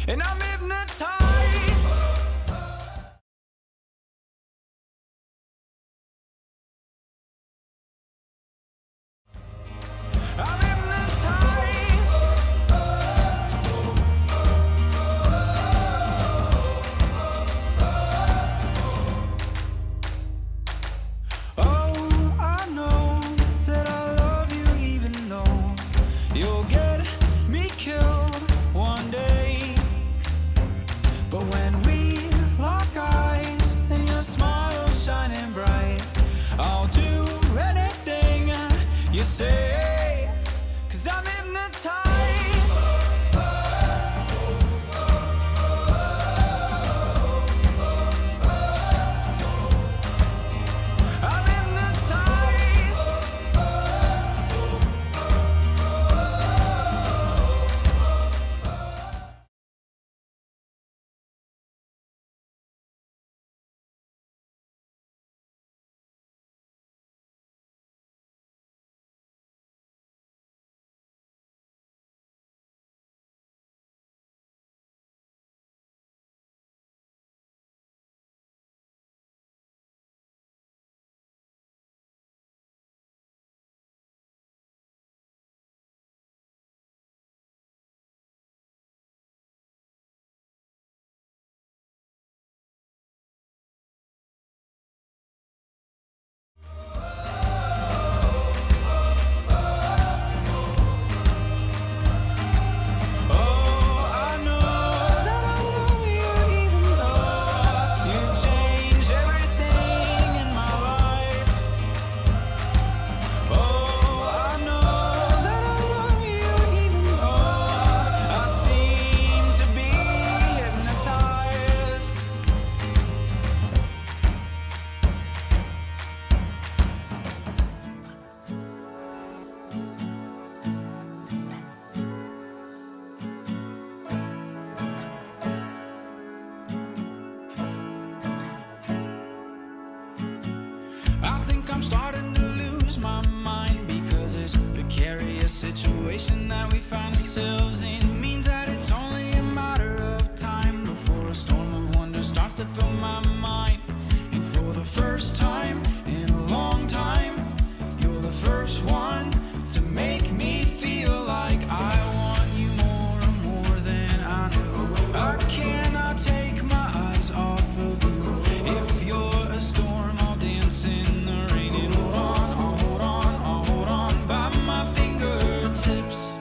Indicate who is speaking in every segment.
Speaker 1: and I'm hypnotized. I'm hypnotized. Oh, I know that I love you even though you'll get me killed one day. But when we lock eyes and your smile's shining bright, I'll do anything you say, 'cause I'm hypnotized. I'm hypnotized. I think I'm starting to lose my mind, because this precarious situation that we find ourselves in means that it's only a matter of time before a storm of wonder starts to fill my mind. And for the first time in a long time, you're the first one to make me feel like I want you more and more than I know. I cannot take my eyes off of you. If you're a storm, I'll dance in the rain. And hold on, I'll hold on, I'll hold on by my fingertips.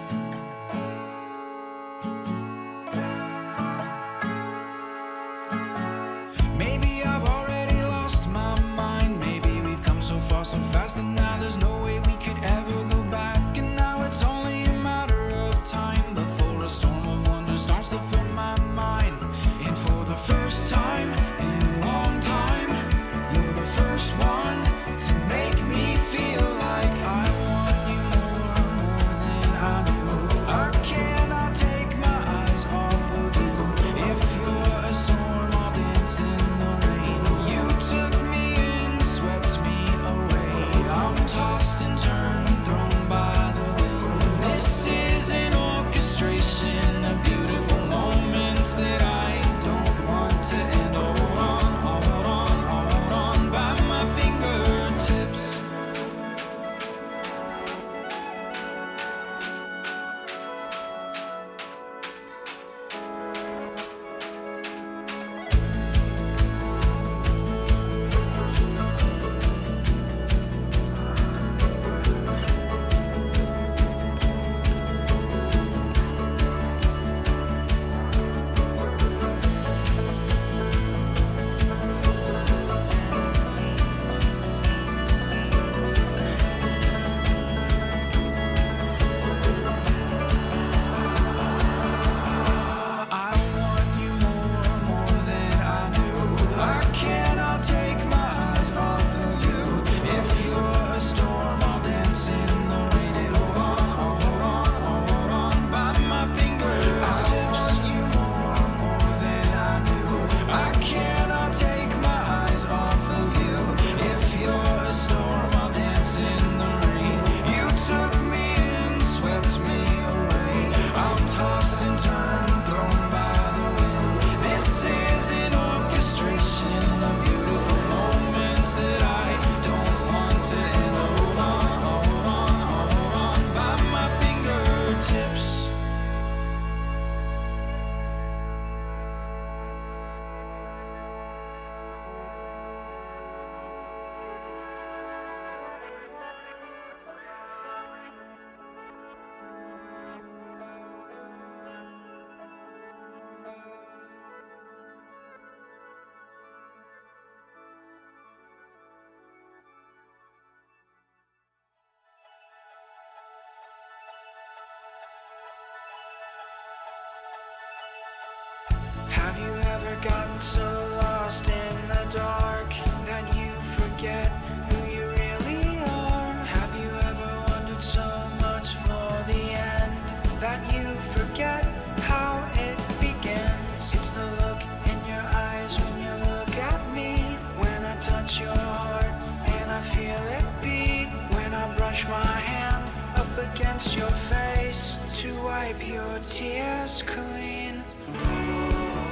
Speaker 1: gotten so lost in the dark that you forget who you really are? Have you ever wondered so much for the end that you forget how it begins? It's the look in your eyes when you look at me, when I touch your heart and I feel it beat, when I brush my hand up against your face to wipe your tears clean.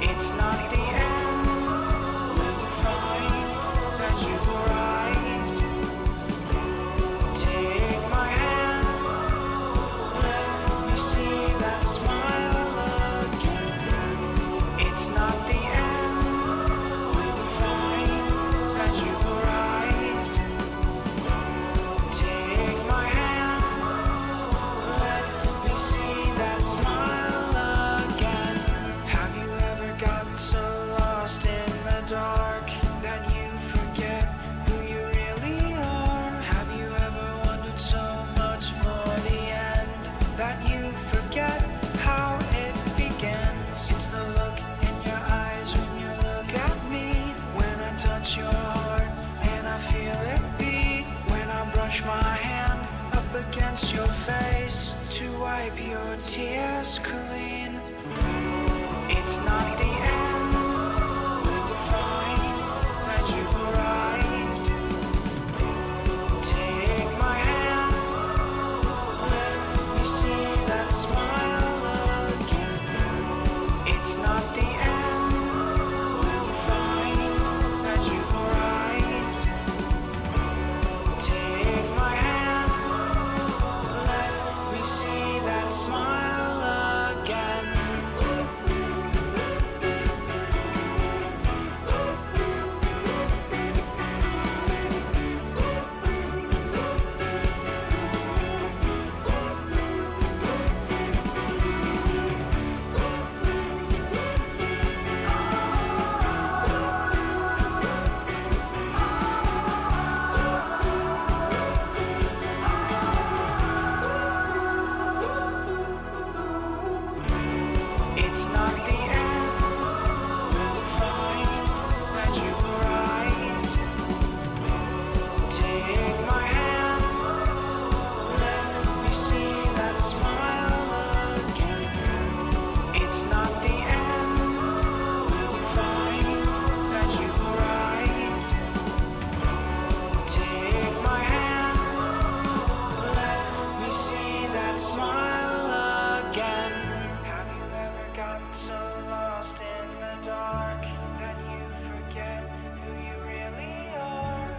Speaker 1: It's not the end when you find that you've arrived. Take my hand, let me see that smile again. It's not the end when you find that you've arrived. Take my hand, let me see that smile again. Have you ever gotten so lost in the dark that you forget who you really are? Have you ever wondered so much for the end that you forget how it begins? It's the look in your eyes when you look at me, when I touch your heart and I feel it beat, when I brush my hand up against your face to wipe your tears clean. It's not the end when you find that you've arrived. Take my hand, let me see that smile again. It's not the end when you find that you've arrived. Take my hand, let me see that smile again. It's not the end when you find that you've arrived. Take my hand, let me see that smile again. It's not the end when you find that you've arrived. Take my hand, let me see that smile again. Have you ever gotten so lost in the dark that you forget who you really are?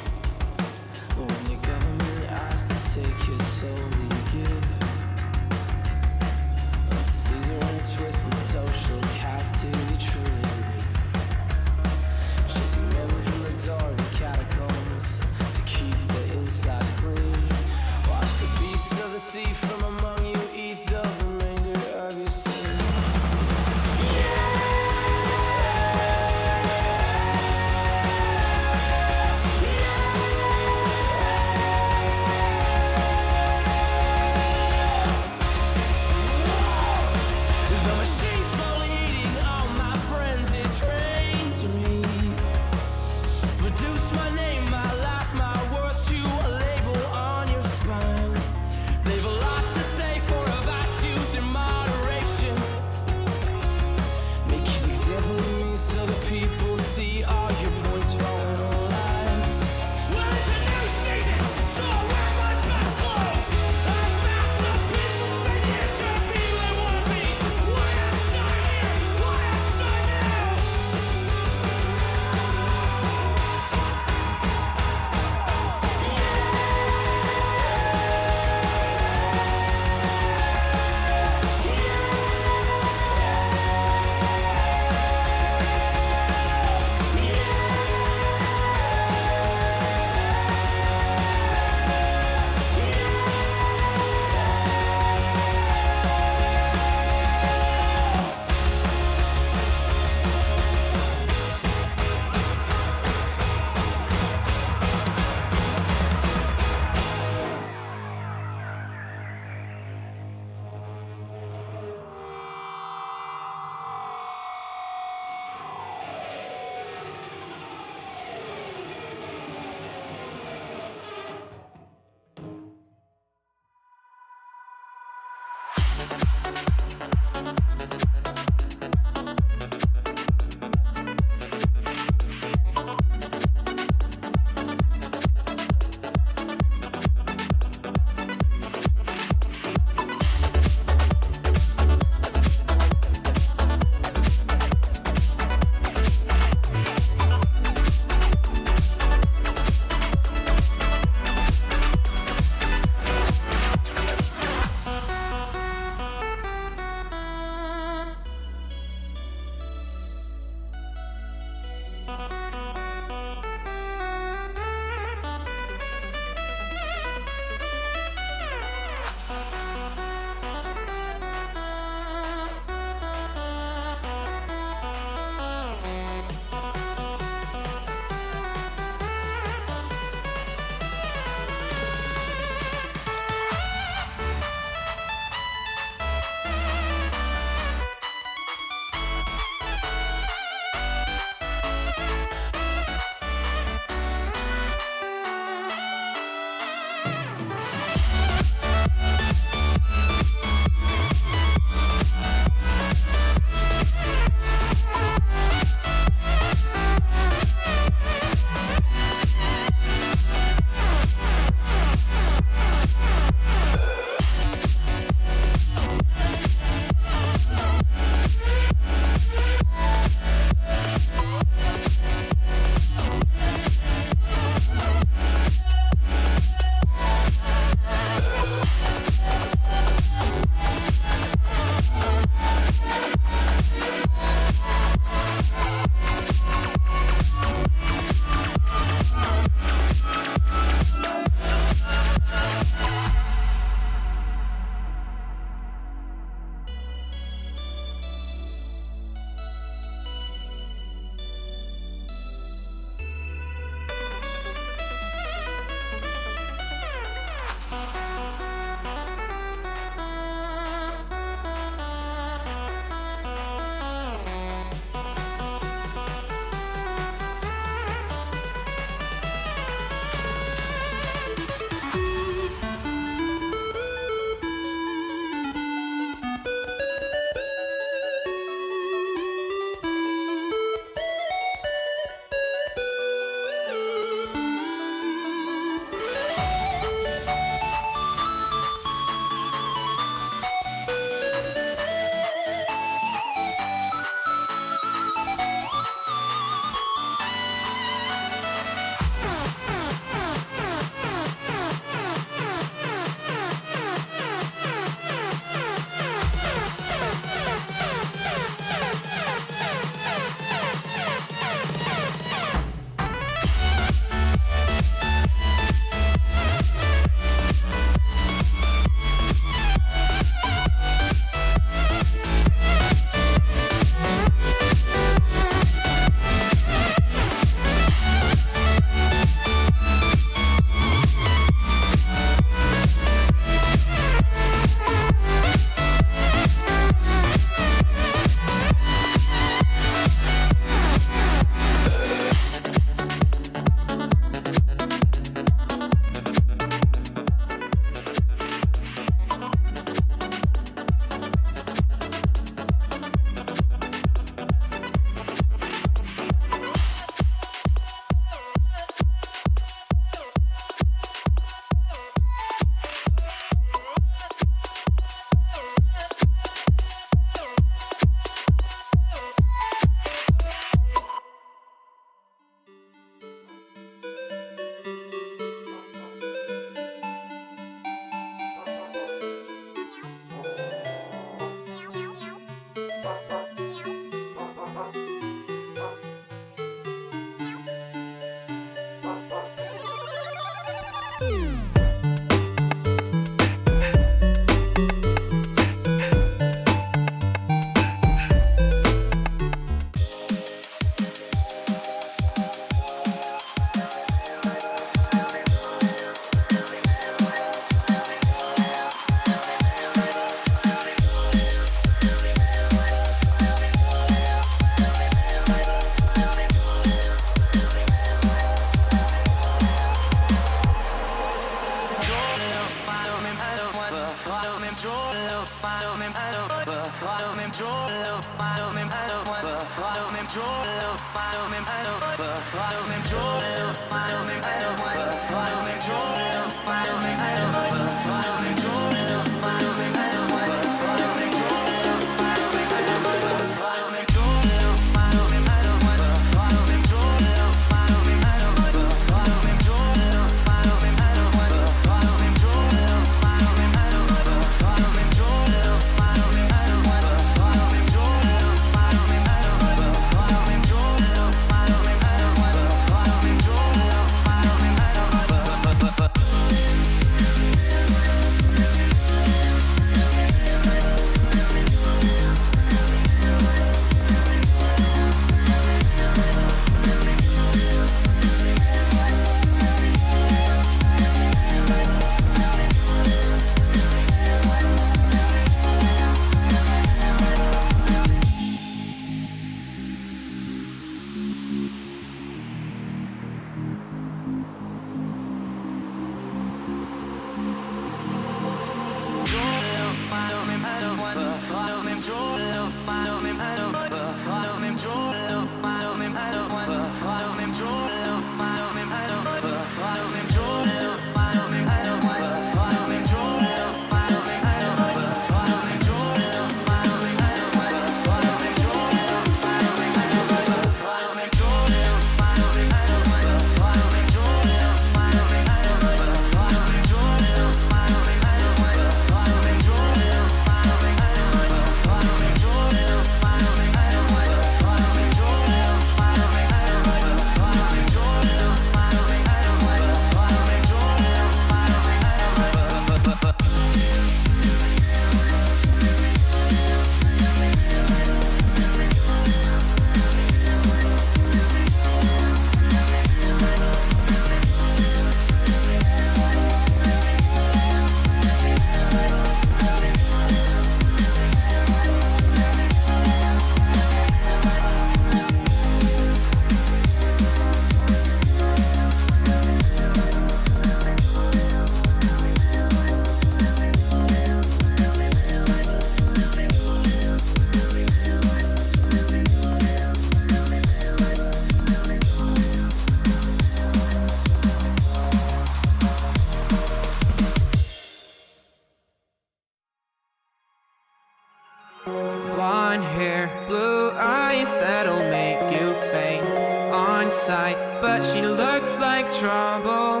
Speaker 2: Blonde hair, blue eyes that'll make you faint on sight, but she looks like trouble.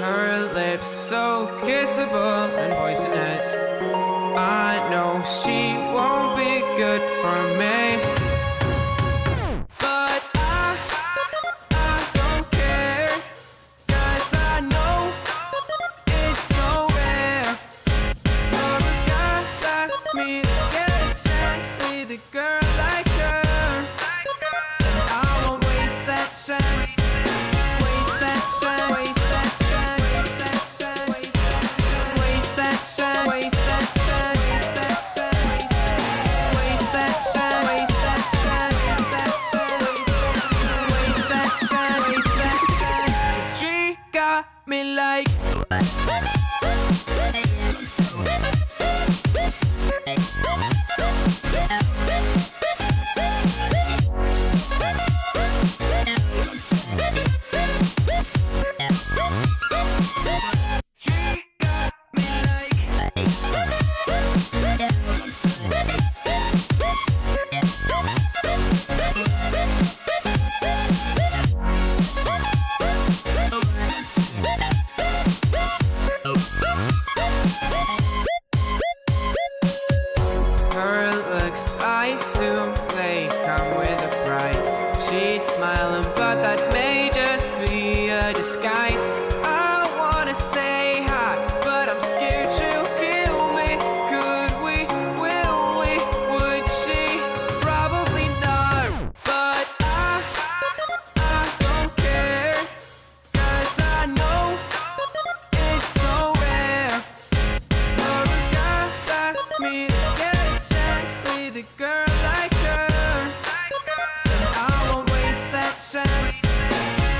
Speaker 2: Her lips so kissable and poisonous. I know she won't be good for me, but I don't care, 'cause I know it's so rare for a guy like me to get a chance with a girl like her. And I won't waste that chance, waste that chance, waste that chance, waste that chance, waste that chance, waste that chance, waste that chance, waste that chance, waste that chance, waste that chance, waste that chance. 'Cause she got me like. Her looks, I assume they come with a price. She's smiling, but that may just be a disguise. I wanna say hi, but I'm scared she'll kill me. Could we? Will we? Would she? Probably not. But I don't care, 'cause I know it's so rare for a guy like me to get a chance with a girl like her. And I won't waste that chance,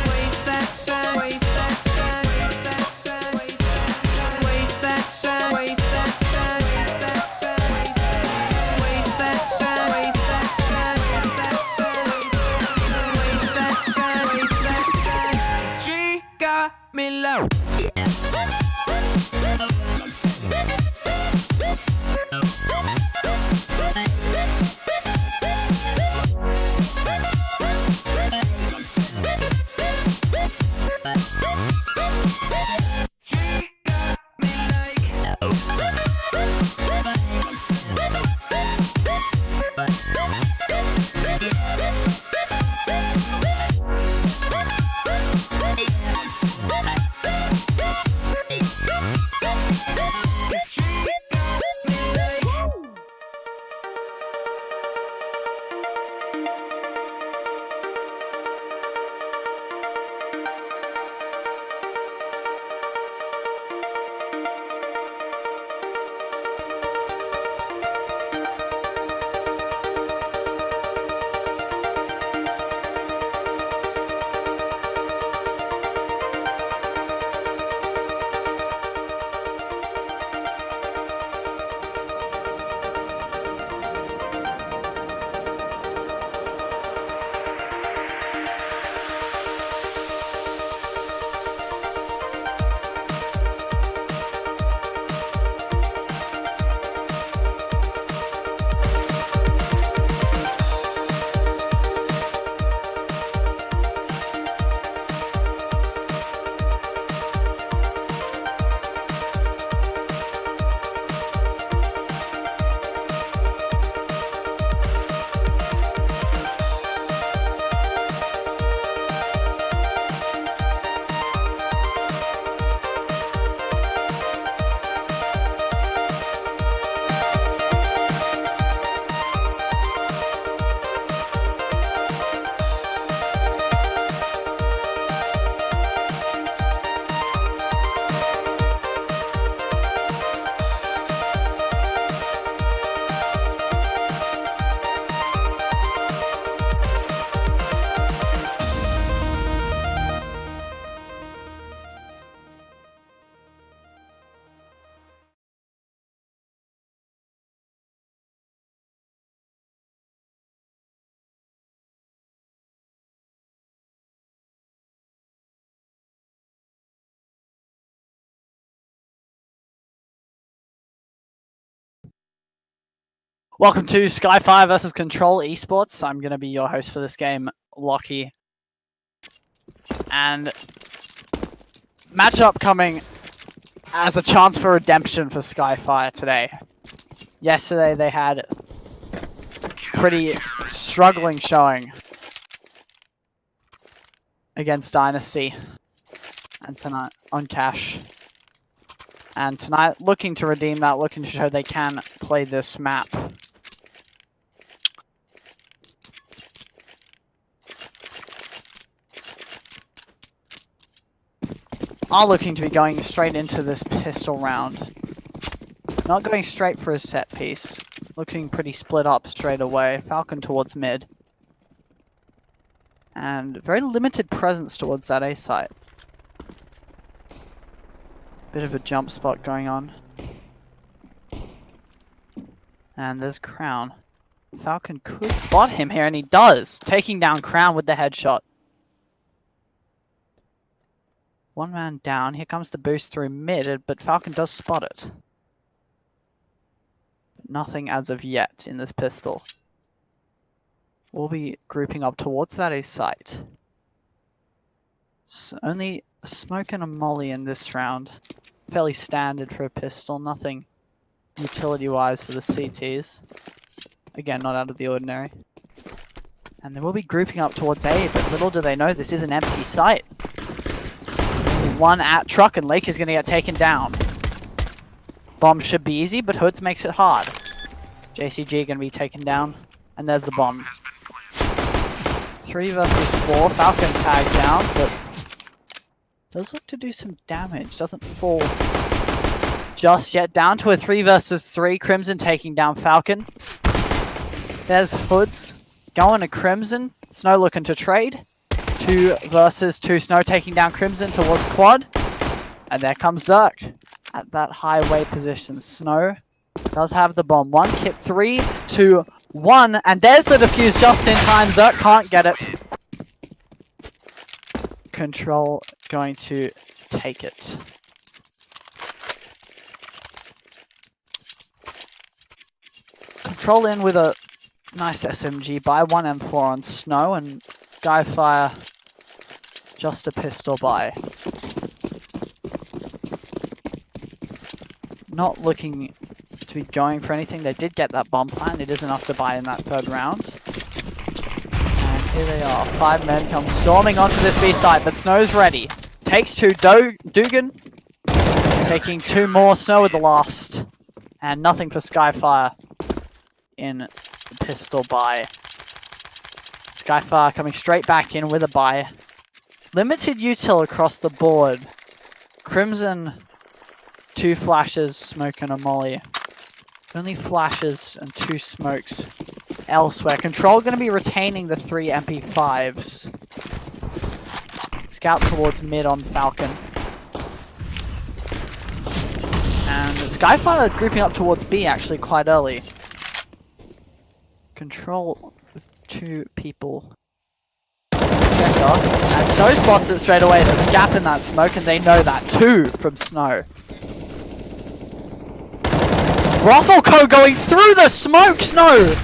Speaker 2: waste that chance, waste that chance, waste that chance, waste that chance, waste that chance, waste that chance, waste
Speaker 3: Welcome to Skyfire versus Control Esports. I'm going to be your host for this game, Lockie. And matchup coming as a chance for redemption for Skyfire today. Yesterday they had pretty struggling showing against Dynasty and tonight on Cash. And tonight looking to redeem that, looking to show they can play this map. Are looking to be going straight into this pistol round. Not going straight for a set piece. Looking pretty split up straight away. Falcon towards mid. And very limited presence towards that A site. Bit of a jump spot going on. And there's Crown. Falcon could spot him here, and he does. Taking down Crown with the headshot. One man down. Here comes the boost through mid, but Falcon does spot it. Nothing as of yet in this pistol. We'll be grouping up towards that A site. So only a smoke and a molly in this round. Fairly standard for a pistol. Nothing utility-wise for the CTs. Again, not out of the ordinary. And then we'll be grouping up towards A, but little do they know this is an empty site. One at truck and Lake is going to get taken down. Bomb should be easy, but Hoods makes it hard. JCG going to be taken down, and there's the bomb. 3 versus 4, Falcon tagged down, but does look to do some damage. Doesn't fall just yet. Down to a 3 versus 3, Crimson taking down Falcon. There's Hoods going to Crimson. Snow looking to trade. 2 versus 2. Snow taking down Crimson towards quad. And there comes Zerk at that highway position. Snow does have the bomb. 1 kit, 3, 2, 1. And there's the defuse just in time. Zerk can't get it. Control going to take it. Control in with a nice SMG by 1 M4 on Snow, and Skyfire just a pistol by. Not looking to be going for anything. They did get that bomb plant. It is enough to buy in that 3rd round. And here they are. 5 men come storming onto this B site, but Snow's ready. Takes 2. Dugan taking 2 more. Snow with the last. And nothing for Skyfire in the pistol buy. Skyfire coming straight back in with a buy. Limited util across the board. Crimson, 2 flashes, smoke and a molly. Only flashes and 2 smokes elsewhere. Control going to be retaining the 3 MP5s. Scout towards mid on Falcon. And Skyfire grouping up towards B actually quite early. Control with 2 people. And Snow spots it straight away. There's a gap in that smoke, and they know that too from Snow. Rothelco going through the smoke, Snow!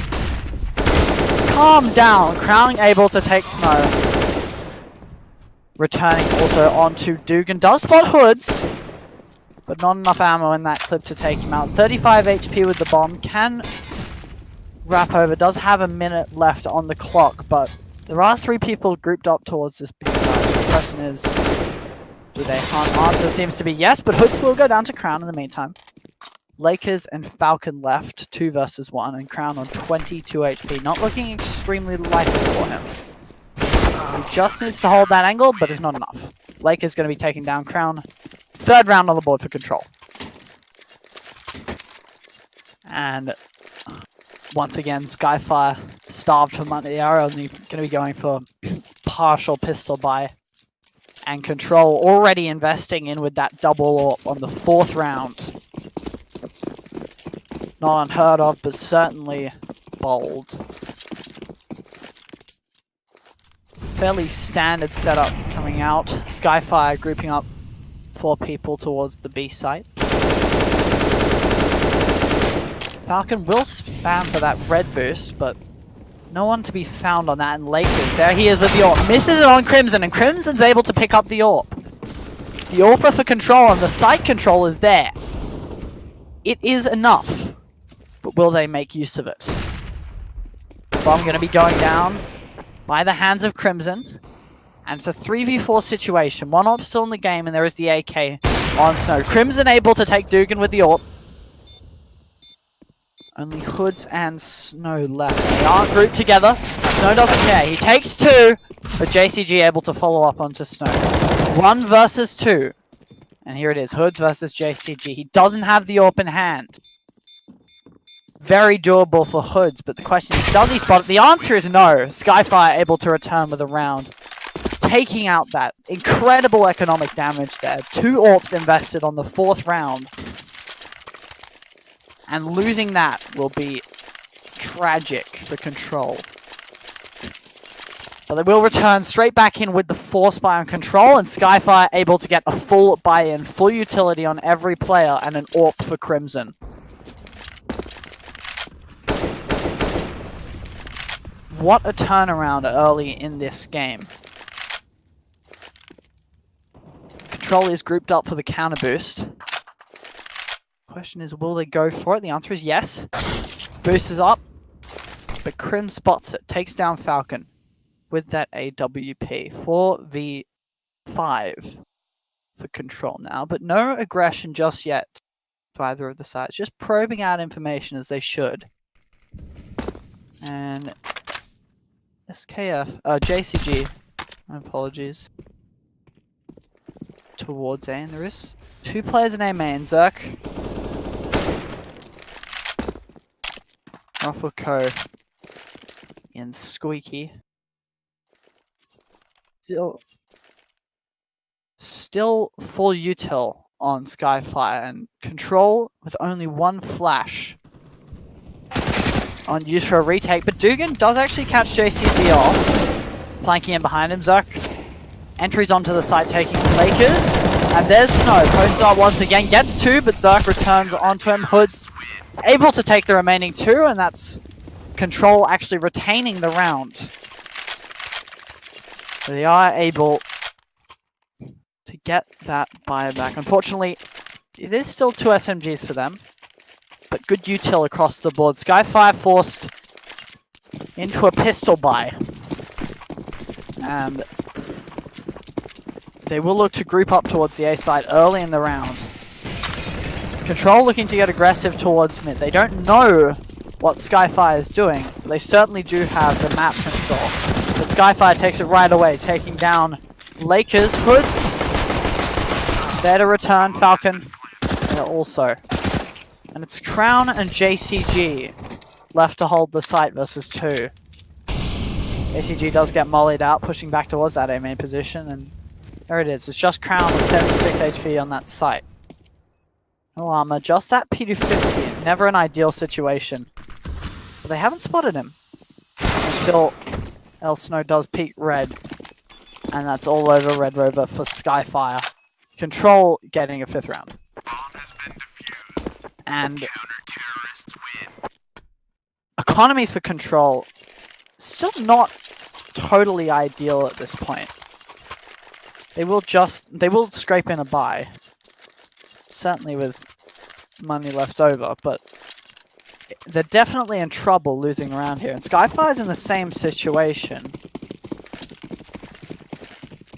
Speaker 3: Calm down. Crown able to take Snow. Returning also onto Dugan. Does spot Hoods, but not enough ammo in that clip to take him out. 35 HP with the bomb. Can wrap over. Does have a minute left on the clock, but there are 3 people grouped up towards this big site. The question is, do they hunt? Answer seems to be yes, but Hoods will go down to Crown in the meantime. Lakers and Falcon left, 2 versus 1, and Crown on 22 HP. Not looking extremely likely for him. He just needs to hold that angle, but it's not enough. Lakers going to be taking down Crown. 3rd round on the board for Control. And once again, Skyfire starved for money. They are only going to be going for partial pistol buy. And Control already investing in with that double AWP on the 4th round. Not unheard of, but certainly bold. Fairly standard setup coming out. Skyfire grouping up 4 people towards the B site. Falcon will spam for that red boost, but no one to be found on that. And Lakers, there he is with the AWP. Misses it on Crimson, and Crimson's able to pick up the AWP. The AWP for control, and the site control is there. It is enough, but will they make use of it? Bomb going to be going down by the hands of Crimson. And it's a 3v4 situation. One AWP still in the game, and there is the AK on Snow. Crimson able to take Dugan with the AWP. Only Hoods and Snow left. They aren't grouped together. Snow doesn't care. He takes 2, but JCG able to follow up onto Snow. 1 versus 2. And here it is, Hoods versus JCG. He doesn't have the AWP in hand. Very doable for Hoods, but the question is, does he spot it? The answer is no. Skyfire able to return with a round, taking out that incredible economic damage there. 2 AWPs invested on the 4th round. And losing that will be tragic for Control. But they will return straight back in with the force buy on Control, and Skyfire able to get a full buy-in, full utility on every player, and an AWP for Crimson. What a turnaround early in this game. Control is grouped up for the counter boost. Question is, will they go for it? The answer is yes. Boost is up, but Crim spots it, takes down Falcon with that AWP. 4v5 for Control now, but no aggression just yet to either of the sides. Just probing out information as they should. And JCG, my apologies, towards A, and there is 2 players in A main. Zerk, Ruffle Co, and Squeaky. Still full util on Skyfire, and Control with only 1 flash on use for a retake, but Dugan does actually catch JCG off, flanking in behind him. Zerk entries onto the site, taking the Lakers, and there's Snow. Posted up once again, gets 2, but Zerk returns onto him. Hood's able to take the remaining 2, and that's Control actually retaining the round. So they are able to get that buyback. Unfortunately, it is still 2 SMGs for them, but good util across the board. Skyfire forced into a pistol buy, and they will look to group up towards the A side early in the round. Control looking to get aggressive towards mid. They don't know what Skyfire is doing, but they certainly do have the map control. But Skyfire takes it right away, taking down Lakers. Hoods there to return. Falcon there also. And it's Crown and JCG left to hold the site versus 2. JCG does get mollied out, pushing back towards that A main position, and there it is. It's just Crown with 76 HP on that site. No armor, just that P250. Never an ideal situation. But they haven't spotted him until El Snow does peek red. And that's all over Red Rover for Skyfire. Control getting a 5th round. And economy for Control still not totally ideal at this point. They will scrape in a buy, certainly with money left over, but they're definitely in trouble losing around here. And Skyfire's in the same situation.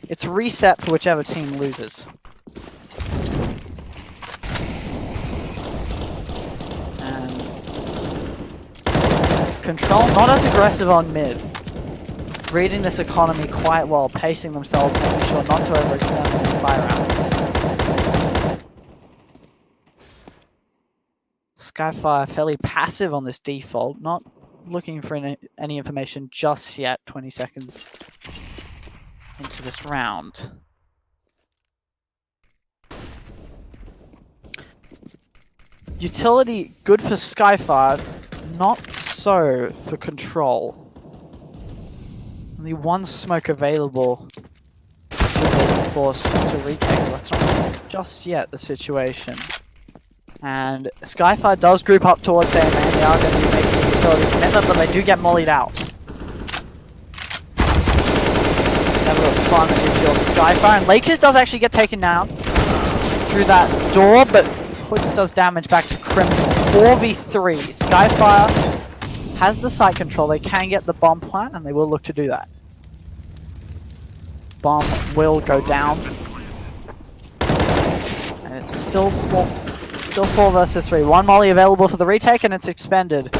Speaker 3: It's reset for whichever team loses. Control not as aggressive on mid. Reading this economy quite well, pacing themselves, making sure not to overextend these buy rounds. Skyfire fairly passive on this default, not looking for any information just yet, 20 seconds into this round. Utility good for Skyfire, not so for Control. Only 1 smoke available. Should they be forced to retake? That's not just yet the situation. And Skyfire does group up towards them, and they are going to be making a utility commitment, but they do get mollied out. Have a little fun if you're Skyfire, and Lakers does actually get taken down through that door, but Hoods does damage back to Crimson. 4v3. Skyfire has the site control. They can get the bomb plant, and they will look to do that. Bomb will go down. And it's still 4 versus 3. One molly available for the retake, and it's expended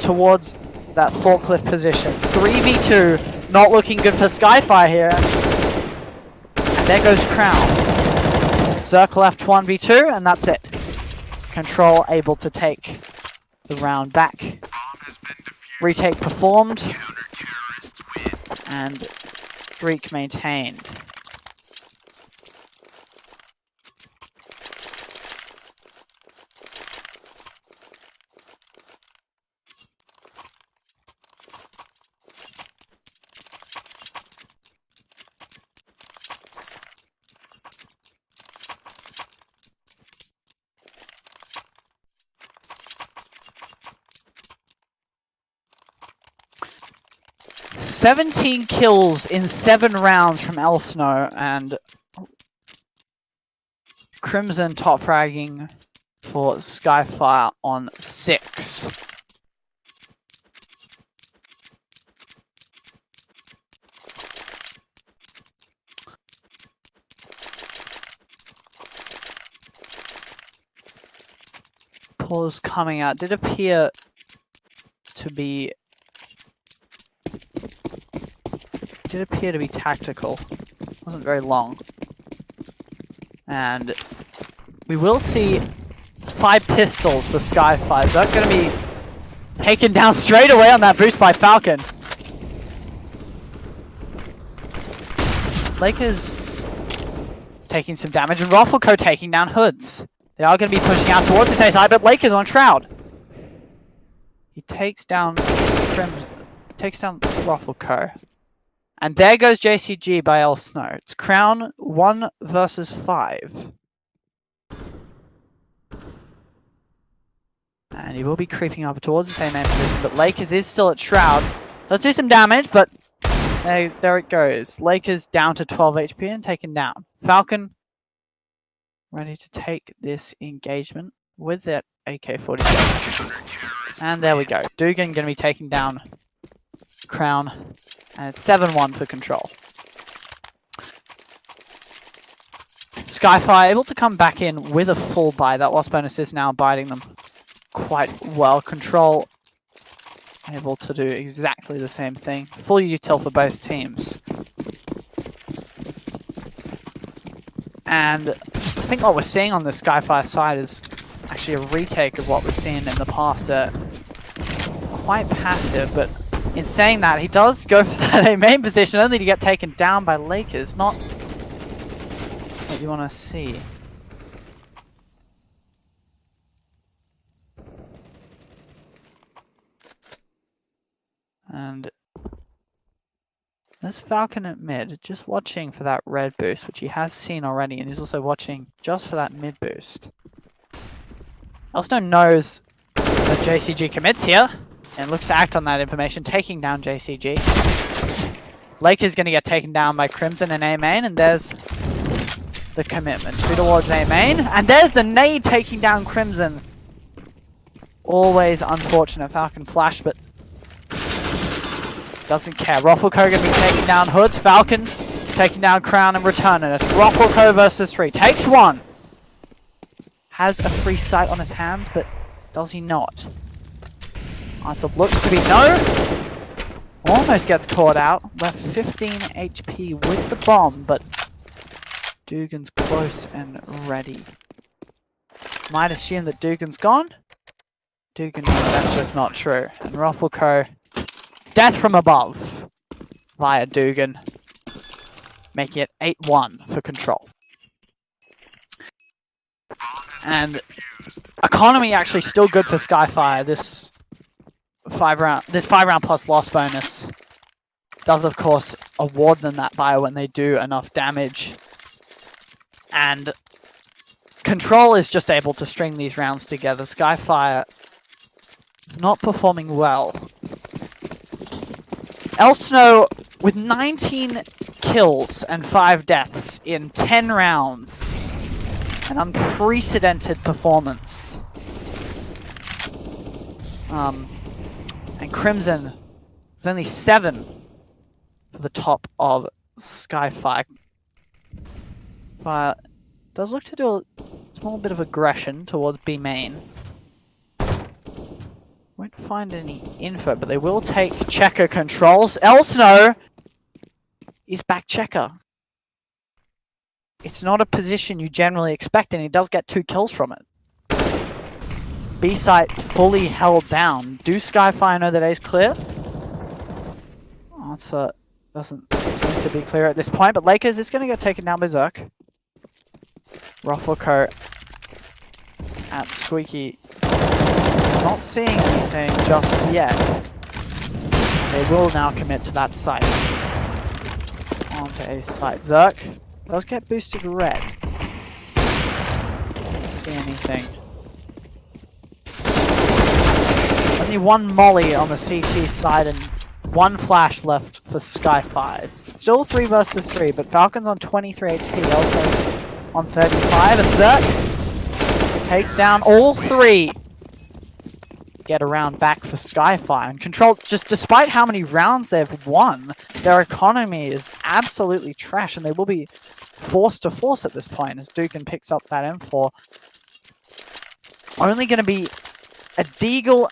Speaker 3: towards that forklift position. 3v2. Not looking good for Skyfire here. And there goes Crown. Zerk left 1v2, and that's it. Control able to take the round back. Retake performed. And streak maintained. "17 kills in 7 rounds from Elsno, and Crimson top fragging for Skyfire on 6. Pause coming out. Did appear to be tactical. Wasn't very long. And we will see 5 pistols for Skyfire. Is that going to be taken down straight away on that boost by Falcon? Lakers taking some damage, and Ruffleco taking down Hoods. They are going to be pushing out towards this A side, but Lakers on Shroud. He takes down Ruffleco. And there goes JCG by El Snow. It's Crown 1 versus 5. And he will be creeping up towards the same main position, but Lakers is still at Shroud. Does do some damage, but there it goes. Lakers down to 12 HP and taken down. Falcon ready to take this engagement with that AK-47. And there we go. Dugan going to be taking down Crown. And it's 7-1 for Control. Skyfire able to come back in with a full buy. That loss bonus is now biting them quite well. Control able to do exactly the same thing. Full util for both teams. And I think what we're seeing on the Skyfire side is actually a retake of what we've seen in the past. They're quite passive, but in saying that, he does go for that main position only to get taken down by Lakers. Not what you want to see. And there's Falcon at mid, just watching for that red boost, which he has seen already, and he's also watching just for that mid boost. Elsno knows that JCG commits here, and looks to act on that information, taking down JCG. Lakers going to get taken down by Crimson and A main, and there's the commitment. 2 towards A main, and there's the nade taking down Crimson. Always unfortunate. Falcon flash, but doesn't care. Ruffleco going to be taking down Hoods. Falcon taking down Crown and returning it. Ruffleco versus 3. Takes 1. Has a free sight on his hands, but does he not? Answer looks to be no. Almost gets caught out. Left 15 HP with the bomb, but Dugan's close and ready. Might assume that Dugan's gone. Dugan, that's just not true. And Ruffleco, death from above via Dugan, making it 8-1 for Control. And economy actually still good for Skyfire. This 5-round plus loss bonus does of course award them that buy when they do enough damage. And Control is just able to string these rounds together. Skyfire not performing well. Elsno with 19 kills and 5 deaths in 10 rounds. An unprecedented performance. And Crimson is only 7 for the top of Skyfire. Fire does look to do a small bit of aggression towards B main. Won't find any info, but they will take checker controls. Elsno is back checker. It's not a position you generally expect, and he does get 2 kills from it. B site fully held down. Do Skyfire know that A's clear? Oh, it's doesn't seem to be clear at this point, but Lakers is going to get taken down by Zerk. Rufflecoat at Squeaky. Not seeing anything just yet. They will now commit to that site. Onto A's site. Zerk does get boosted red. Don't see anything. Only 1 molly on the CT side and 1 flash left for Skyfire. It's still 3 versus 3, but Falcon's on 23 HP, also on 35, and Zerk takes down all 3. Get around back for Skyfire, and Control, just despite how many rounds they've won, their economy is absolutely trash, and they will be forced to force at this point as Dugan picks up that M4. Only going to be a Deagle,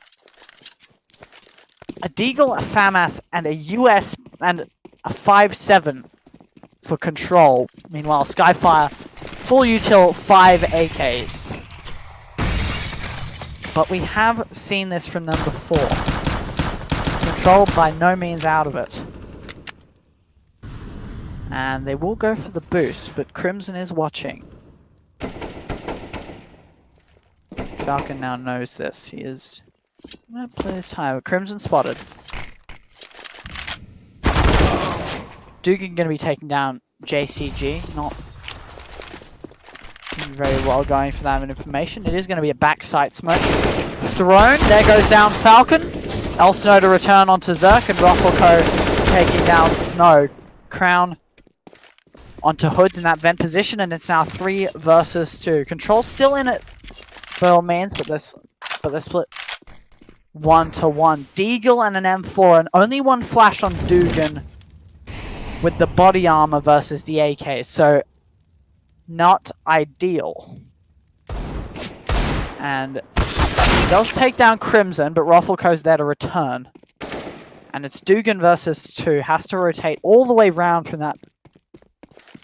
Speaker 3: a FAMAS, and a US, and a 5-7 for Control. Meanwhile, Skyfire, full util, 5 AKs. But we have seen this from them before. Control by no means out of it. And they will go for the boost, but Crimson is watching. Falcon now knows this. He is going to play his time. Crimson spotted. Dugan going to be taking down JCG. Not very well going for that information. It is going to be a backside smoke. Thrown. There goes down Falcon. Elsno to return onto Zerk, and Rufflecoat taking down Snow. Crown onto Hoods in that vent position, and it's now 3 versus 2. Control still in it by all means, but they're split 1-1. Deagle and an M4, and only 1 flash on Dugan with the body armor versus the AK. So not ideal. And he does take down Crimson, but Rufflecoat's there to return. And it's Dugan versus 2. Has to rotate all the way around from that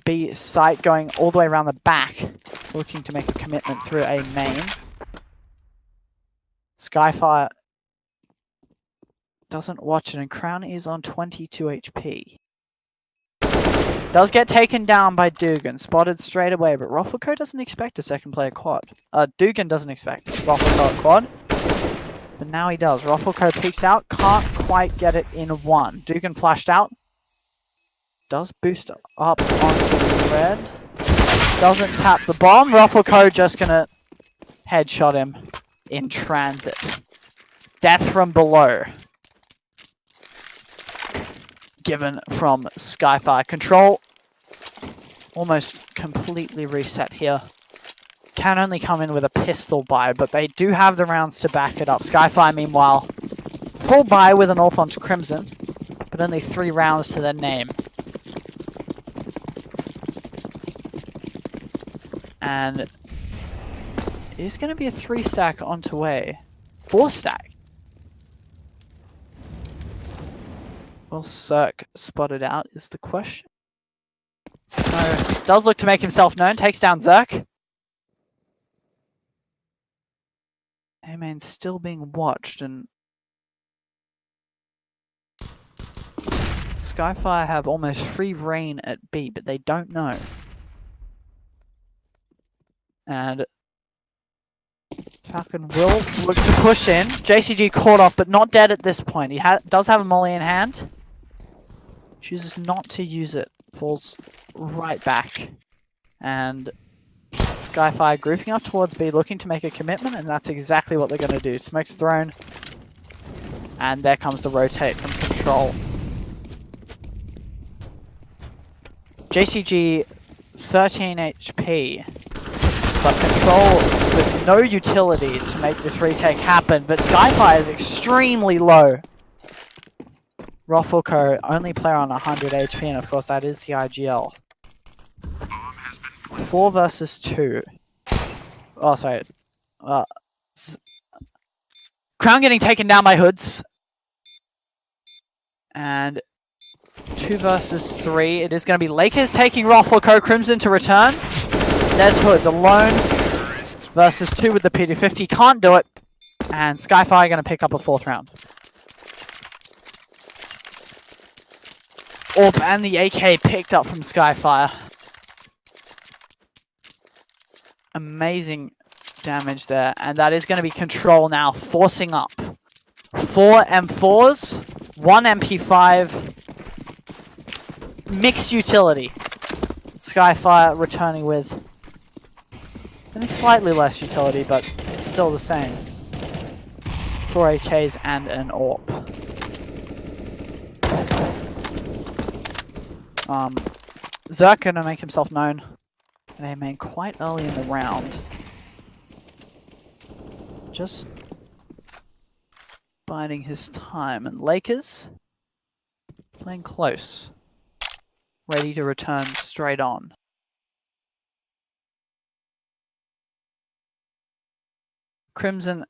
Speaker 3: B site, going all the way around the back. Looking to make a commitment through a main. Skyfire doesn't watch it, and Crown is on 22 HP. Does get taken down by Dugan, spotted straight away, but Rufflecoat doesn't expect a second player quad. Dugan doesn't expect Rufflecoat quad, but now he does. Rufflecoat peeks out, can't quite get it in 1. Dugan flashed out, does boost up onto the red, doesn't tap the bomb. Rufflecoat just gonna headshot him in transit. Death from below. Given from Skyfire. Control almost completely reset here. Can only come in with a pistol buy, but they do have the rounds to back it up. Skyfire, meanwhile, full buy with an AWP onto Crimson, but only 3 rounds to their name. And it is going to be a 3-stack onto A. 4-stack. Will Cirque spotted out is the question. Snow does look to make himself known, takes down Zerk. A-main still being watched, and Skyfire have almost free reign at B, but they don't know. And Falcon will look to push in. JCG caught off, but not dead at this point. He does have a molly in hand. Chooses not to use it. Falls right back. And Skyfire grouping up towards B, looking to make a commitment, and that's exactly what they're going to do. Smoke's thrown, and there comes the rotate from Control. JCG 13 HP, but Control with no utility to make this retake happen, but Skyfire is extremely low. Ruffleco, only player on 100 HP, and of course that is the IGL. 4 versus 2. Oh, sorry. Crown getting taken down by Hoods. And 2 versus 3. It is going to be Lakers taking Ruffleco, Crimson to return. There's Hoods alone. Versus 2 with the P250. Can't do it. And Skyfire going to pick up a 4th round. Orb and the AK picked up from Skyfire. Amazing damage there. And that is going to be Control now, forcing up. 4 M4s, 1 MP5. Mixed utility. Skyfire returning with only slightly less utility, but it's still the same. 4 AKs and an AWP. Zerk gonna make himself known in A main quite early in the round. Just biding his time, and Lakers playing close, ready to return straight on. Crimson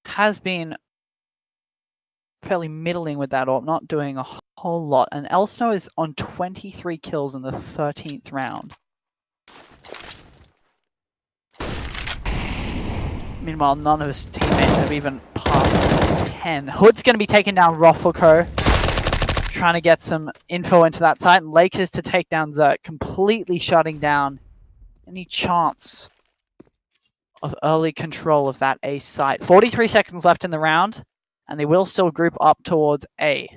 Speaker 3: has been fairly middling with that AWP, not doing a whole lot, and Elsno is on 23 kills in the 13th round. Meanwhile, none of his teammates have even passed 10. Hood's going to be taking down Ruffleco, trying to get some info into that site, and Lakers to take down Zerk, completely shutting down any chance of early control of that A site. 43 seconds left in the round, and they will still group up towards A.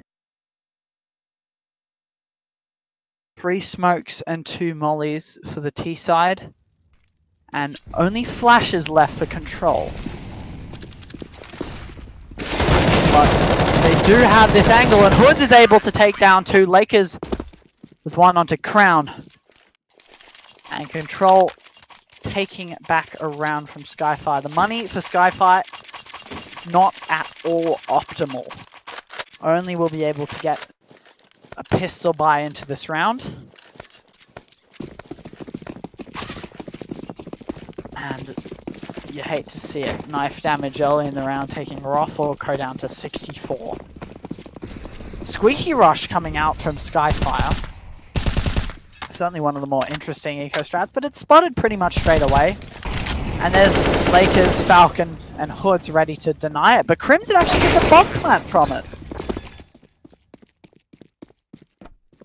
Speaker 3: 3 smokes and 2 mollies for the T side, and only flashes left for Control. But they do have this angle, and Hoods is able to take down 2. Lakers with 1 onto Crown. And Control taking back around from Skyfire. The money for Skyfire, not at all optimal. Only will be able to get a pistol buy into this round. And you hate to see it. Knife damage early in the round, taking Ruffleco down to 64. Squeaky Rush coming out from Skyfire. Certainly one of the more interesting eco strats, but it's spotted pretty much straight away. And there's Lakers, Falcon, and Hoods ready to deny it, but Crimson actually gets a bomb plant from it.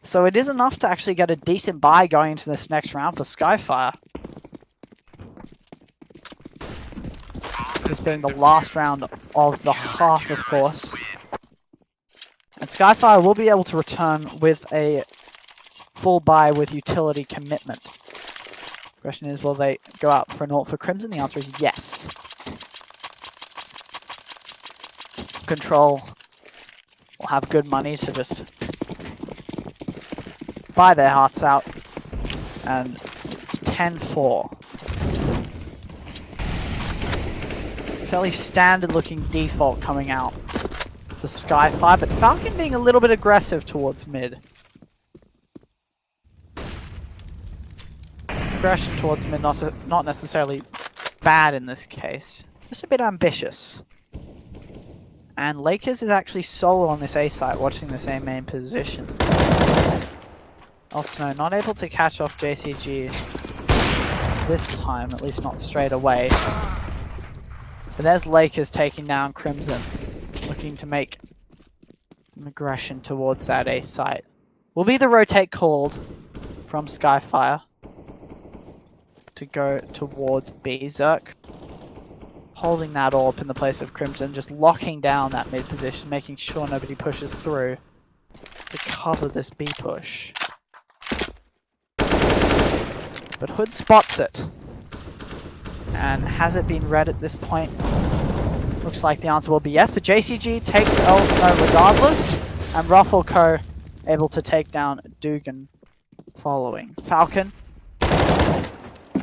Speaker 3: So it is enough to actually get a decent buy going into this next round for Skyfire. This being the last round of the half, of course. And Skyfire will be able to return with a full buy with utility commitment. The question is, will they go out for an ult for Crimson? The answer is yes. Control will have good money to just buy their hearts out. And it's 10-4. Fairly standard looking default coming out for Skyfire, but Falcon being a little bit aggressive towards mid. Aggression towards mid, not necessarily bad in this case, just a bit ambitious. And Lakers is actually solo on this A site, watching this A main position. Elsno not able to catch off JCG this time, at least not straight away. But there's Lakers taking down Crimson, looking to make an aggression towards that A site. Will be the rotate called from Skyfire to go towards B. Zerk holding that AWP in the place of Crimson, just locking down that mid position, making sure nobody pushes through to cover this B push. But Hood spots it. And has it been red at this point? Looks like the answer will be yes, but JCG takes Elsno regardless, and Ruffleco able to take down Dugan following. Falcon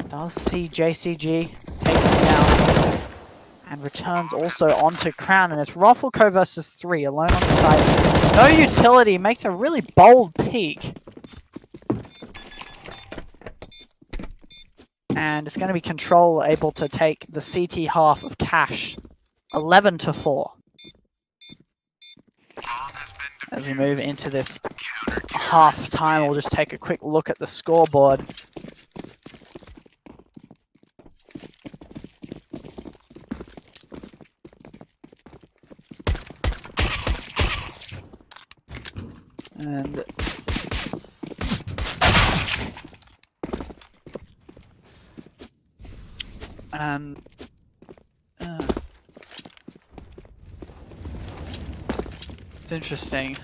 Speaker 3: does see JCG, takes him down, and returns also onto Crown, and it's Ruffleco versus 3, alone on the side. No utility, makes a really bold peek. And it's going to be Control able to take the CT half of Cash. 11-4. As we move into this half time, we'll just take a quick look at the scoreboard. And it's interesting.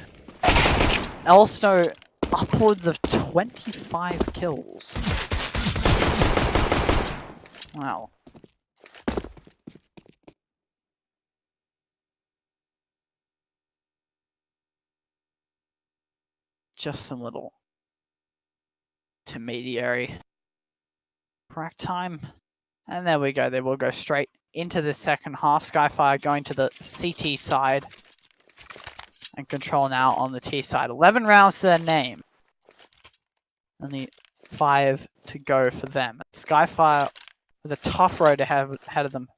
Speaker 3: Elsno upwards of 25 kills. Wow. Just some little intermediary crack time. And there we go. They will go straight into the second half. Skyfire going to the CT side. And Control now on the T side. 11 rounds to their name. Only 5 to go for them. Skyfire with a tough road ahead of them.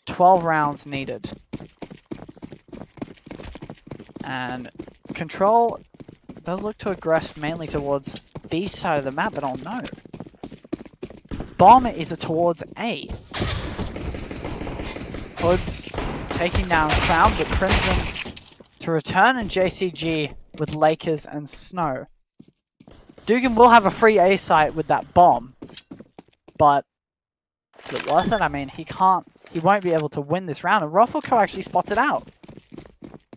Speaker 3: 12 rounds needed. And Control does look to aggress mainly towards B side of the map, but oh no. Bomb is towards A. Hood's taking down Crown, but Crimson to return, and JCG with Lakers and Snow. Dugan will have a free A site with that bomb, but is it worth it? I mean, he won't be able to win this round, and Ruffleco actually spots it out.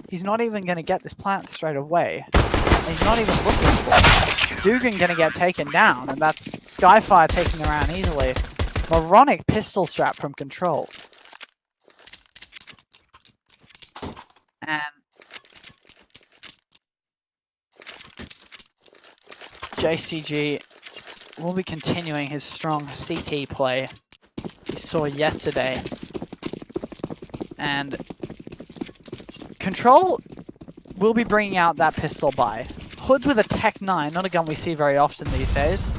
Speaker 3: He's not even going to get this plant straight away. He's not even looking for it. Dugan going to get taken down, and that's Skyfire taking around easily. Moronic pistol strap from Control. And JCG will be continuing his strong CT play he saw yesterday. And Control will be bringing out that pistol buy. Hood's with a Tech 9, not a gun we see very often these days.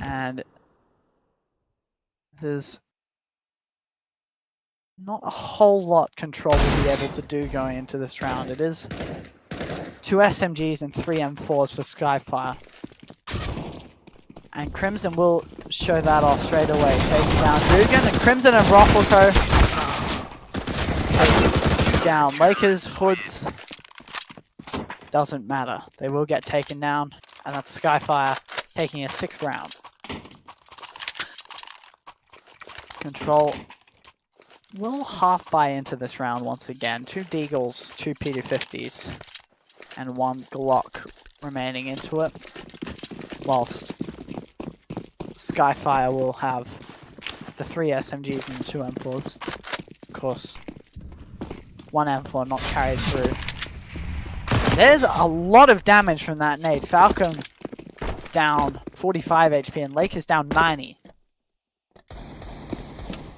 Speaker 3: And there's not a whole lot Control will be able to do going into this round. It is 2 SMGs and 3 M4s for Skyfire. And Crimson will show that off straight away, taking down Dugan, and Crimson and Ruffleco taking down Lakers, Hoods. Doesn't matter. They will get taken down, and that's Skyfire taking a 6th round. Control will half buy into this round once again. 2 Deagles, 2 P250s, and 1 Glock remaining into it. Whilst Skyfire will have the 3 SMGs and the 2 M4s. Of course, 1 M4 not carried through. There's a lot of damage from that nade. Falcon down 45 HP and Lakers down 90.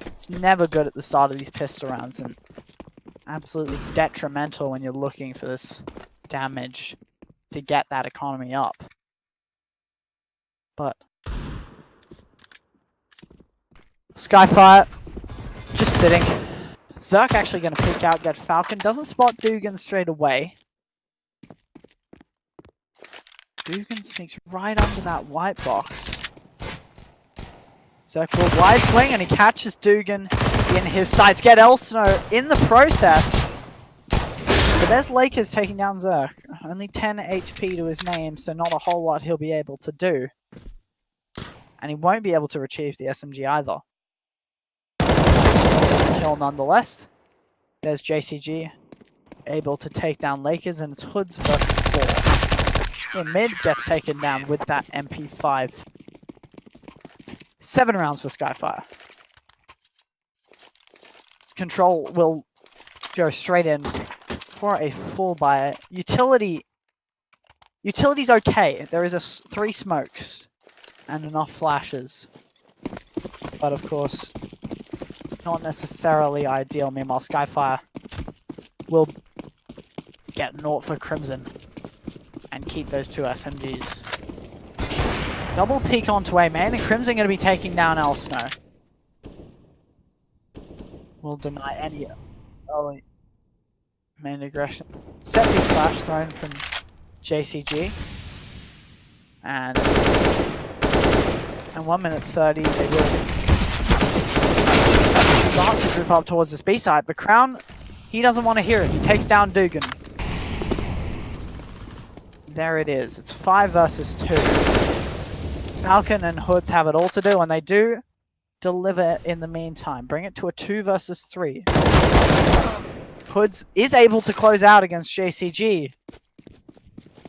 Speaker 3: It's never good at the start of these pistol rounds, and absolutely detrimental when you're looking for this damage to get that economy up. But Skyfire just sitting. Zerk actually going to peek out, get Falcon. Doesn't spot Dugan straight away. Dugan sneaks right under that white box. Zerk will wide swing, and he catches Dugan in his sights. Get Elsno in the process. But there's Lakers taking down Zerk. Only 10 HP to his name, so not a whole lot he'll be able to do. And he won't be able to retrieve the SMG either. Kill nonetheless. There's JCG able to take down Lakers, and it's Hoods versus 4. In mid gets taken down with that MP5. 7 rounds for Skyfire. Control will go straight in for a full buy. Utility's okay. There is 3 smokes and enough flashes. But of course, not necessarily ideal. Meanwhile, Skyfire will get naught for Crimson and keep those 2 SMGs. Double peek onto A main, and Crimson going to be taking down Elsno. Will deny any early main aggression. Set piece flash thrown from JCG. And 1 minute 30, they will start to group up towards this B side, but Crown, he doesn't want to hear it. He takes down Dugan. There it is. It's 5 versus 2. Falcon and Hoods have it all to do, and they do deliver in the meantime. Bring it to a 2 versus 3. Hoods is able to close out against JCG.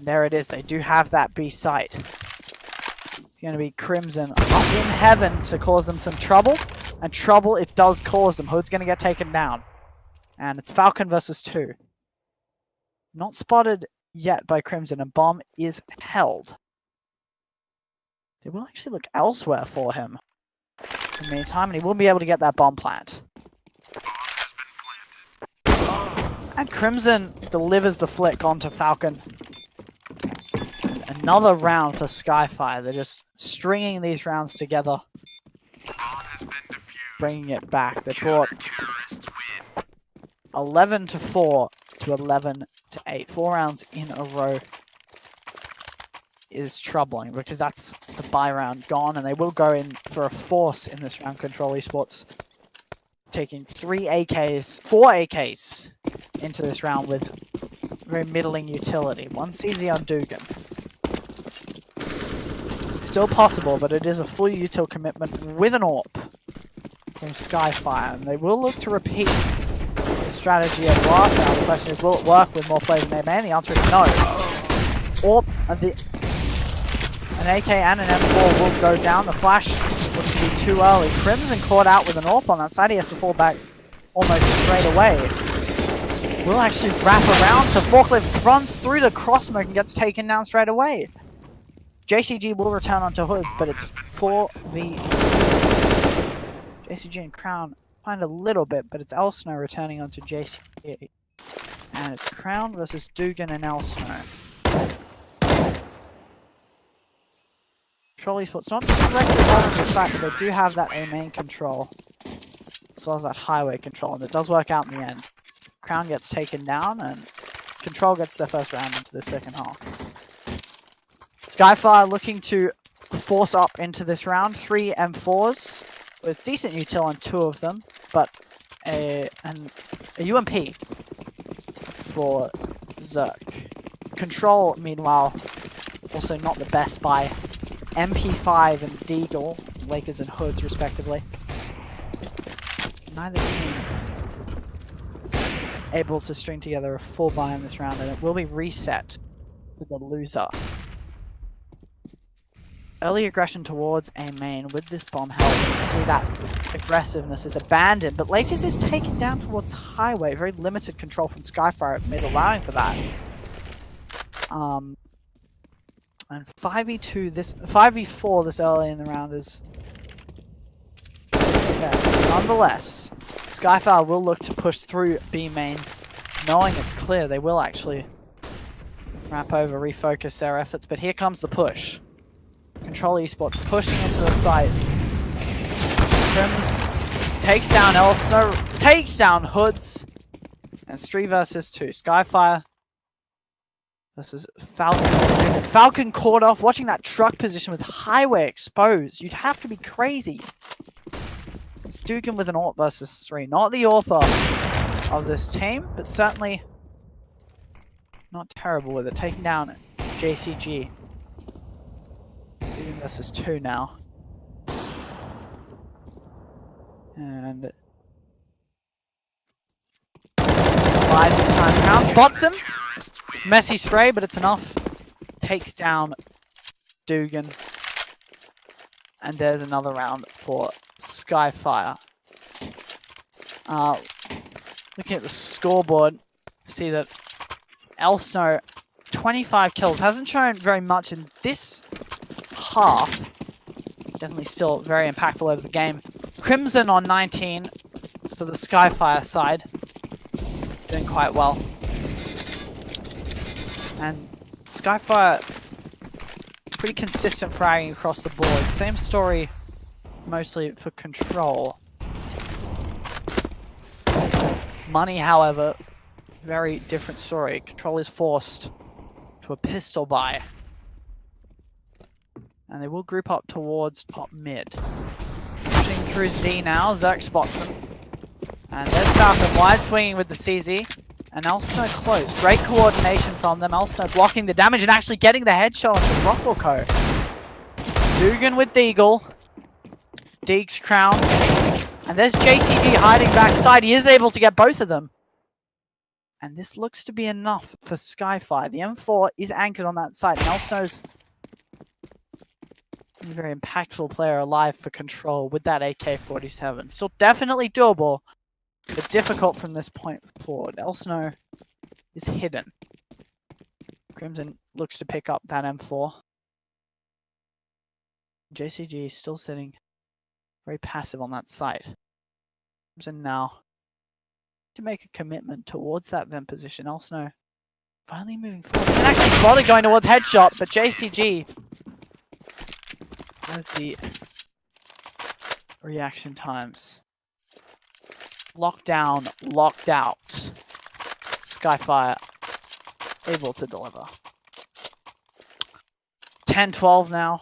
Speaker 3: There it is. They do have that B site. It's going to be Crimson up in heaven to cause them some trouble. And trouble it does cause them. Hood's going to get taken down. And it's Falcon versus 2. Not spotted yet by Crimson, and bomb is held. They will actually look elsewhere for him in the meantime, and he will be able to get that bomb plant. And Crimson delivers the flick onto Falcon. And another round for Skyfire. They're just stringing these rounds together, bringing it back. They brought 11-4 to 11-8. 4 rounds in a row is troubling because that's the buy round gone, and they will go in for a force in this round. Control Esports taking 4 AKs into this round with very middling utility. 1 CZ on Dugan. Still possible, but it is a full util commitment with an AWP from Skyfire, and they will look to repeat the strategy of last round. The question is, will it work with more players in their main? The answer is no. AWP and an AK and an M4 will go down. The flash looks to be too early. Crimson caught out with an AWP on that side. He has to fall back almost straight away. Will actually wrap around to Forklift, runs through the cross smoke and gets taken down straight away. JCG will return onto Hoods, but it's for the JCG and Crown find a little bit, but it's Elsno returning onto JCG. And it's Crown versus Dugan and Elsno. Control Esports not directly on the site, but they do have that A main control, as well as that highway control, and it does work out in the end. Crown gets taken down, and Control gets their first round into the second half. Skyfire looking to force up into this round. 3 M4s with decent util on 2 of them, but a UMP for Zerk. Control, meanwhile, also not the best by MP5 and Deagle, Lakers and Hoods respectively. Neither team able to string together a full buy in this round, and it will be reset to the loser. Early aggression towards A main with this bomb helping. You see that aggressiveness is abandoned, but Lakers is taken down towards highway. Very limited control from Skyfire at mid, allowing for that. And 5v4 this early in the round is okay. Nonetheless, Skyfire will look to push through B main, knowing it's clear. They will actually wrap over, refocus their efforts, but here comes the push. Control Esports pushing into the site. Crims takes down Elsa, takes down Hoods, and it's 3 versus 2. Skyfire versus Falcon. Falcon caught off, watching that truck position with highway exposed. You'd have to be crazy. It's Dugan with an AWP versus 3. Not the AWPer of this team, but certainly not terrible with it. Taking down JCG. Dugan versus 2 now. And by this time, Crown spots him. Messy spray, but it's enough. Takes down Dugan. And there's another round for Skyfire. Looking at the scoreboard, see that Elsno, 25 kills, hasn't shown very much in this half. Definitely still very impactful over the game. Crimson on 19 for the Skyfire side. Doing quite well. And Skyfire, pretty consistent fragging across the board. Same story mostly for Control. Money, however, very different story. Control is forced to a pistol buy. And they will group up towards top mid. Pushing through Z now, Zerk spots them. And there's Falcon wide swinging with the CZ. And Elsno close. Great coordination from them. Elsno blocking the damage and actually getting the headshot onto Ruffleco. Dugan with Deagle. Deeg's crown. And there's JCG hiding backside. He is able to get both of them. And this looks to be enough for Skyfire. The M4 is anchored on that side. And Elsno's a very impactful player alive for Control with that AK-47. Still definitely doable, but difficult from this point forward. Elsno is hidden. Crimson looks to pick up that M4. JCG is still sitting very passive on that site. Crimson now to make a commitment towards that vent position. Elsno finally moving forward. He actually spotted going towards headshot, but JCG has the reaction times. Locked down, locked out. Skyfire able to deliver. 10-12 now.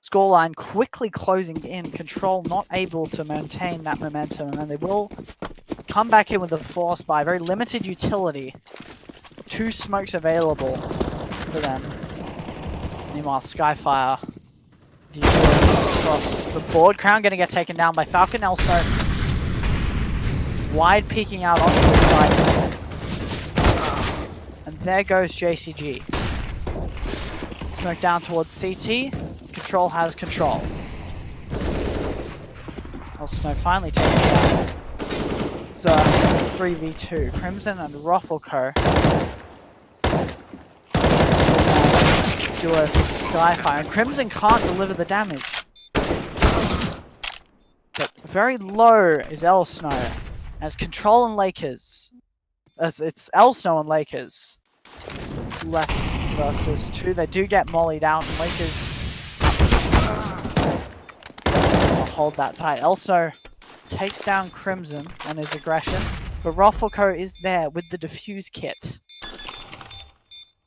Speaker 3: Scoreline quickly closing in. Control not able to maintain that momentum, and then they will come back in with the force buy. Very limited utility. 2 smokes available for them. Meanwhile, Skyfire across the board. Crown going to get taken down by Falcon. Elsno wide peeking out onto the side. And there goes JCG. Smoke down towards CT. Control has control. Elsno finally taking down. So it's 3v2. Crimson and Ruffleco. Duo for Skyfire. And Crimson can't deliver the damage. But very low is Elsno. As Control and Lakers. As it's Elsno and Lakers. Left versus 2. They do get mollied out, and Lakers to hold that tight. Elsno takes down Crimson on his aggression, but Ruffleco is there with the defuse kit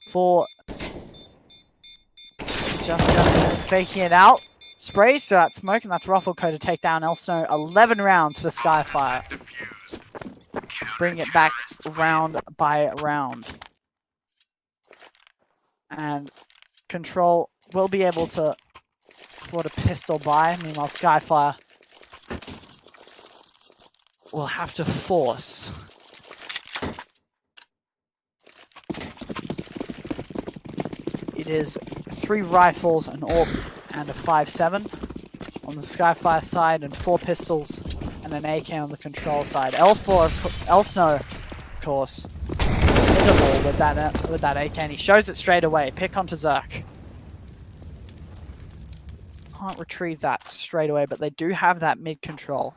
Speaker 3: for just faking it out. Sprays through that smoke, and that's Ruffleco to take down Elsno. 11 rounds for Skyfire. Bring it back round by round. And Control will be able to afford a pistol buy. Meanwhile, Skyfire will have to force. It is 3 rifles, an AWP, and a 5.7 on the Skyfire side, and 4 pistols and an AK on the Control side. Elsno, of course, hittable with that AK, and he shows it straight away. Pick onto Zerk. Can't retrieve that straight away, but they do have that mid control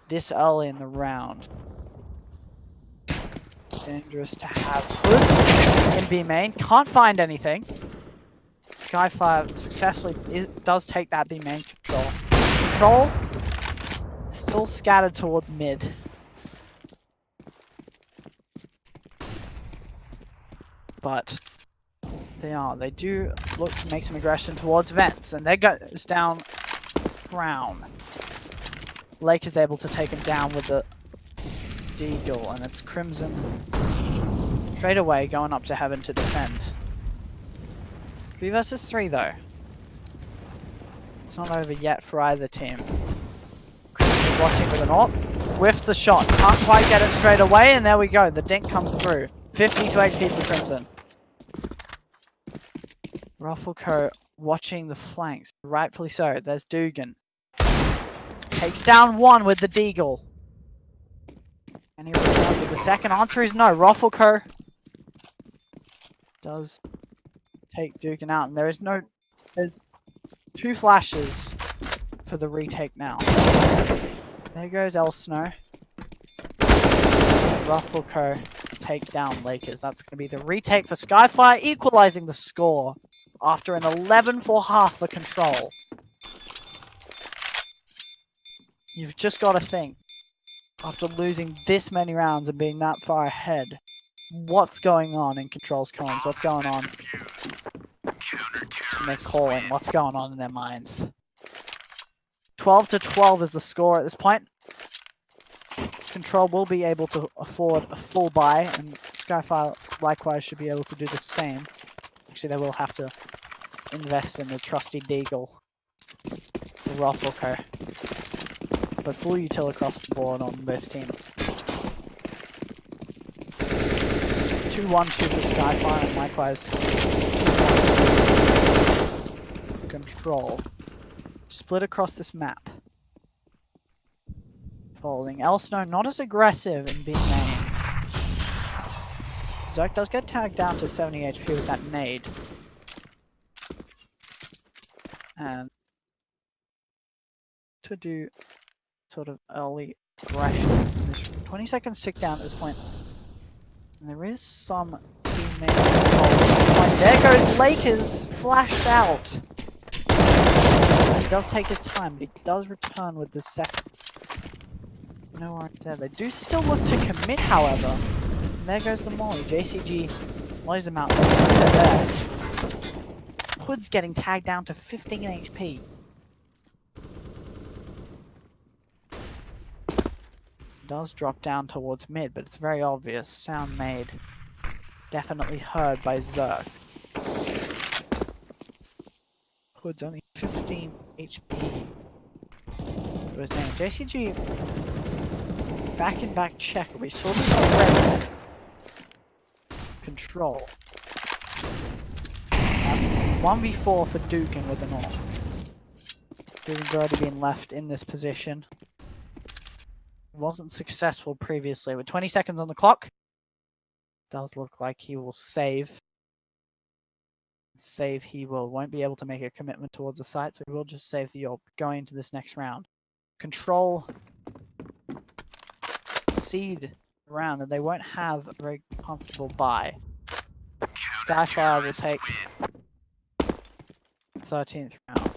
Speaker 3: this early in the round. Dangerous to have. Hoods in B main. Can't find anything. Skyfire successfully does take that B main control. Control still scattered towards mid. But they do look to make some aggression towards vents, and there goes down Brown. Lake is able to take him down with the Deagle, and it's Crimson straight away going up to Heaven to defend. 3 versus 3 though. It's not over yet for either team. Crimson watching with an AWP. Whiffs the shot. Can't quite get it straight away, and there we go. The dink comes through. 52 HP for Crimson. Ruffleco watching the flanks. Rightfully so. There's Dugan. Takes down one with the Deagle. And he returns with the second. Answer is no. Roffelco does take Dugan out. And there's 2 flashes for the retake now. There goes Elsno. Roffelco takes down Lakers. That's going to be the retake for Skyfire, equalizing the score after an 11-4 half for Control. You've just got to think, after losing this many rounds and being that far ahead, what's going on in Control's comms? What's going on in their calling? What's going on in their minds? 12-12 is the score at this point. Control will be able to afford a full buy, and Skyfire likewise should be able to do the same. Actually, they will have to invest in the trusty Deagle, the Roffelco. But full util across the board on both teams. 2-1-2 for Skyfire, and likewise Control. Split across this map. Folding. Elsno not as aggressive in being main. Zerk does get tagged down to 70 HP with that nade. And to do sort of early aggression. 20 seconds tick down at this point. And there is some teammate involved. There goes Lakers, flashed out. He does take his time, but he does return with the second. No one there. They do still look to commit, however. And there goes the molly. JCG mollies them out. They're there. Hood's getting tagged down to 15 HP. Does drop down towards mid, but it's very obvious. Sound made. Definitely heard by Zerk. Hood's only 15 HP. To his name. JCG back check. We saw this already. Control. That's 1v4 for Dugan with an AWP. Dugan's already been left in this position. Wasn't successful previously. With 20 seconds on the clock, does look like he will save. Save he will. Won't be able to make a commitment towards the site, so he will just save the AWP going into this next round. Control seed round, and they won't have a very comfortable buy. Skyfire will take 13th round.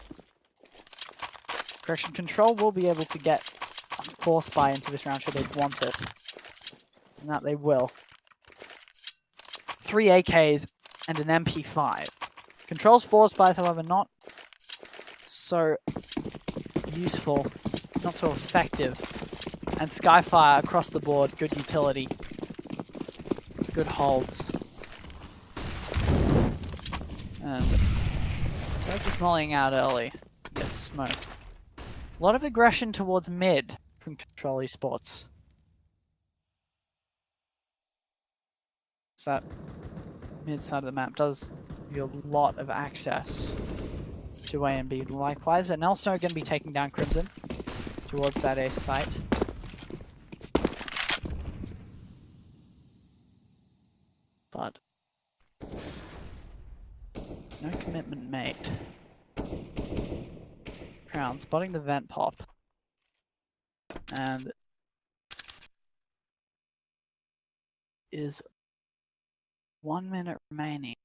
Speaker 3: Correction, Control will be able to get a force buy into this round should they want it. And that they will. 3 AKs and an MP5. Control's force buys, however, not so useful, not so effective. And Skyfire across the board, good utility, good holds. And they're just mollying out early, gets smoked. A lot of aggression towards mid from Control Esports. So that mid side of the map does give you a lot of access to A and B likewise, but Nelson are going to be taking down Crimson towards that A site. But no commitment made. Crown spotting the vent pop. And is 1 minute remaining.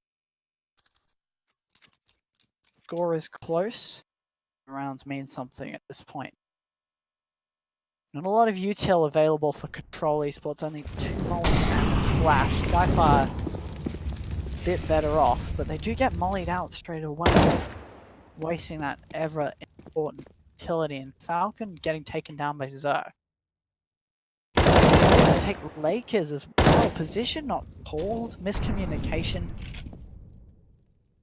Speaker 3: Score is close. Rounds mean something at this point. Not a lot of util available for Control Esports, only 2 mollies and a flash. Skyfire a bit better off, but they do get mollied out straight away, wasting that ever important utility, and Falcon getting taken down by Zerk. Take Lakers as well. Position not called, miscommunication,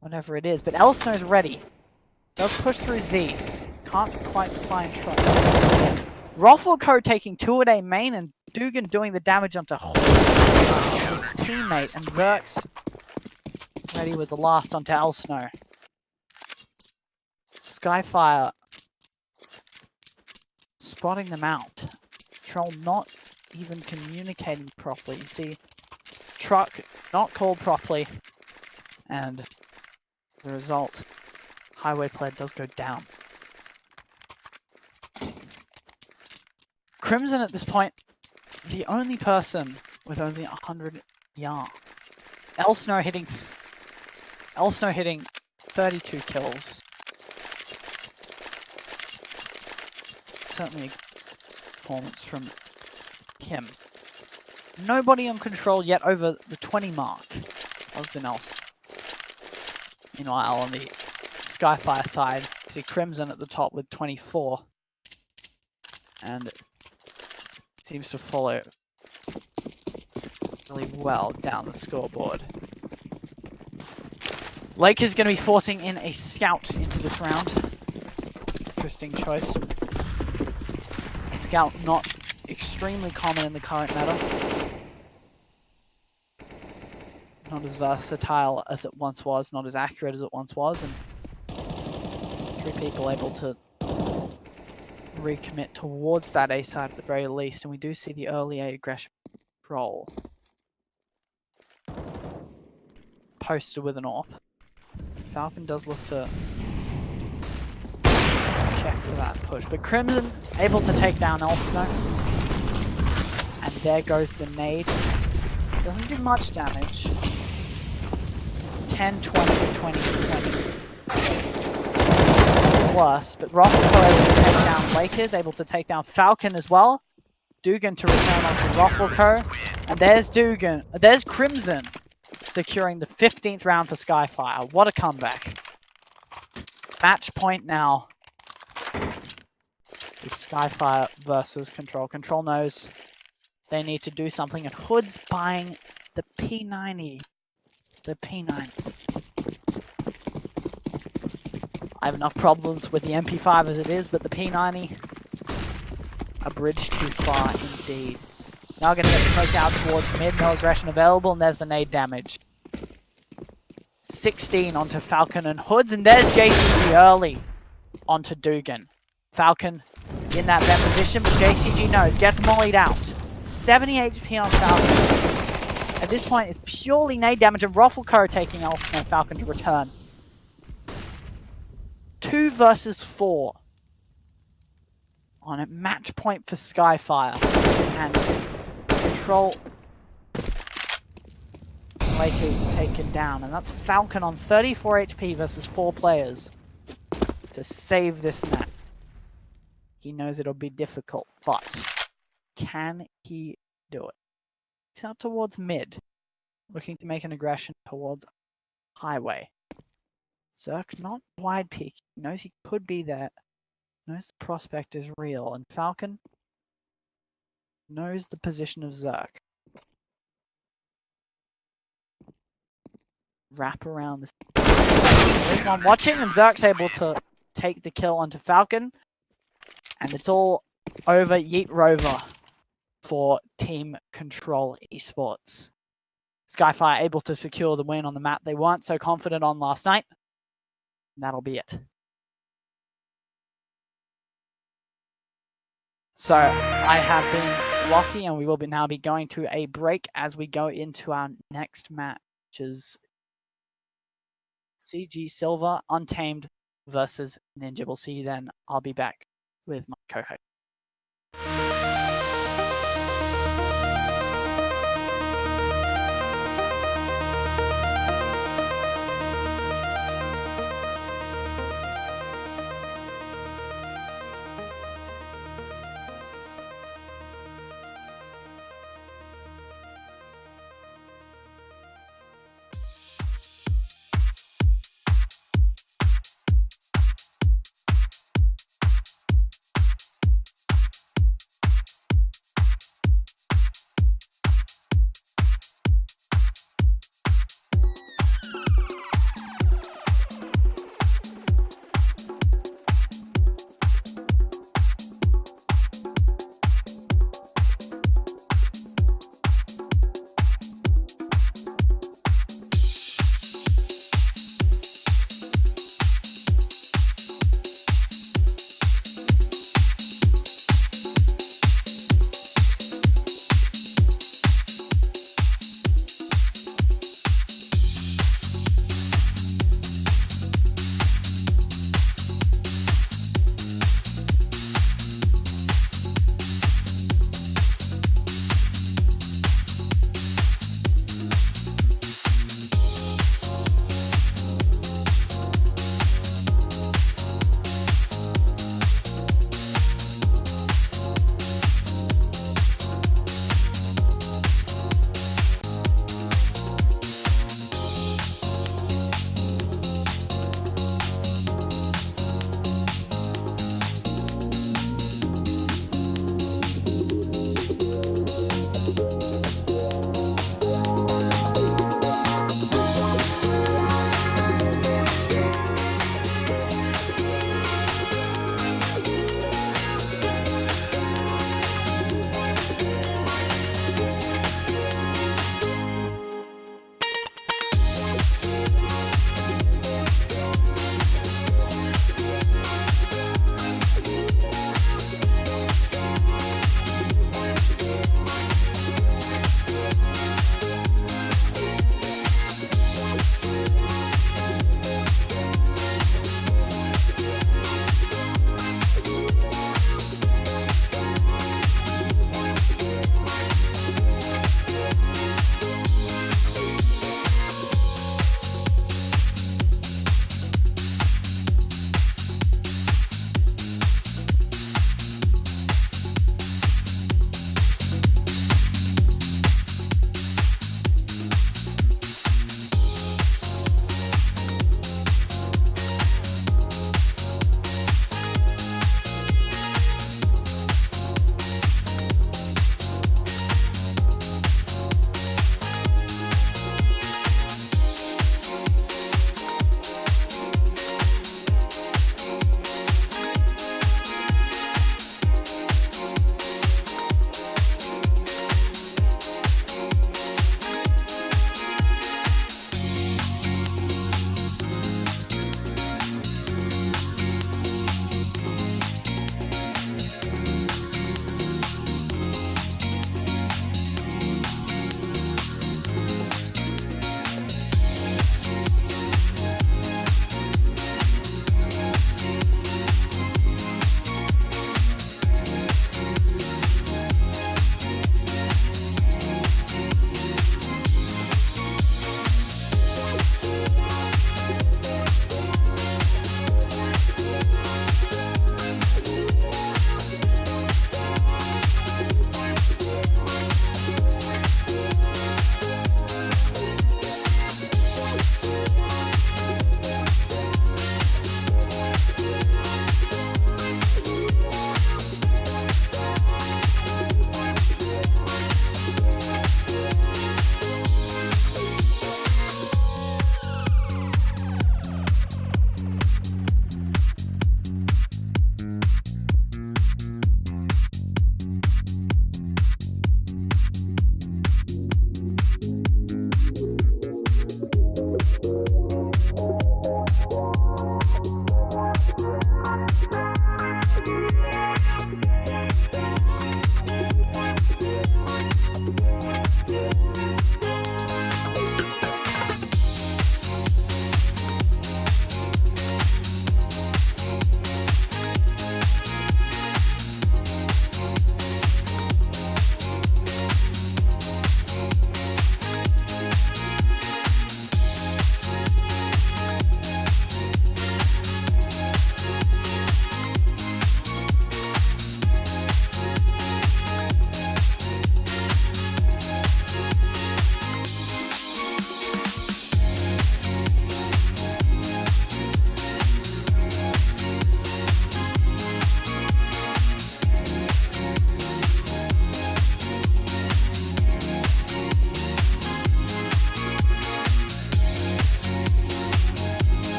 Speaker 3: whatever it is. But Elsno's ready. Does push through Z. Can't quite find Trump. Roffelco taking 2 at A main, and Dugan doing the damage onto his teammate, and Zerk's ready with the last onto Elsno. Skyfire spotting them out. Troll not even communicating properly. You see, truck not called properly, and the result, highway player does go down. Crimson at this point, the only person with only 100 YAR. Elsno hitting 32 kills. Certainly a performance from him. Nobody on control yet over the 20 mark. Everything else. Meanwhile, on the Skyfire side, you see Crimson at the top with 24. And seems to follow really well down the scoreboard. Lake is going to be forcing in a scout into this round. Interesting choice. Scout not extremely common in the current meta. Not as versatile as it once was, not as accurate as it once was, and 3 people able to recommit towards that A side at the very least, and we do see the early A aggression roll. Poster with an AWP. Falcon does look to check for that push, but Crimson able to take down Elsno. And there goes the nade. Doesn't do much damage. 10, 20, 20, 20. Worse, but Rothko able to take down Lakers, able to take down Falcon as well. Dugan to return onto Rothko. And there's Dugan. There's Crimson securing the 15th round for Skyfire. What a comeback. Match point now. Is Skyfire versus Control. Control knows they need to do something, and Hood's buying the P90. The P90. I have enough problems with the MP5 as it is, but the P90, a bridge too far indeed. Now going to get smoked out towards mid, no aggression available, and there's the nade damage. 16 onto Falcon and Hoods, and there's JCG early onto Dugan. Falcon in that vent position, but JCG knows, gets mollied out. 70 HP on Falcon. At this point, it's purely nade damage, and Rothko taking Elsno Falcon to return. 2 versus 4 on a match point for Skyfire, and Control Lakers taken down, and that's Falcon on 34 HP versus 4 players to save this match. He knows it'll be difficult, but can he do it? He's out towards mid, looking to make an aggression towards highway. Zerk not wide peek. He knows he could be there. Knows the prospect is real. And Falcon knows the position of Zerk. Wrap around this. There's one watching, and Zerk's able to take the kill onto Falcon. And it's all over Yeet Rover for Team Control Esports. Skyfire able to secure the win on the map they weren't so confident on last night. And that'll be it. So I have been Lockie, and we will now be going to a break as we go into our next match, which is CG Silver Untamed versus Ninja. We'll see you then. I'll be back with my co-host.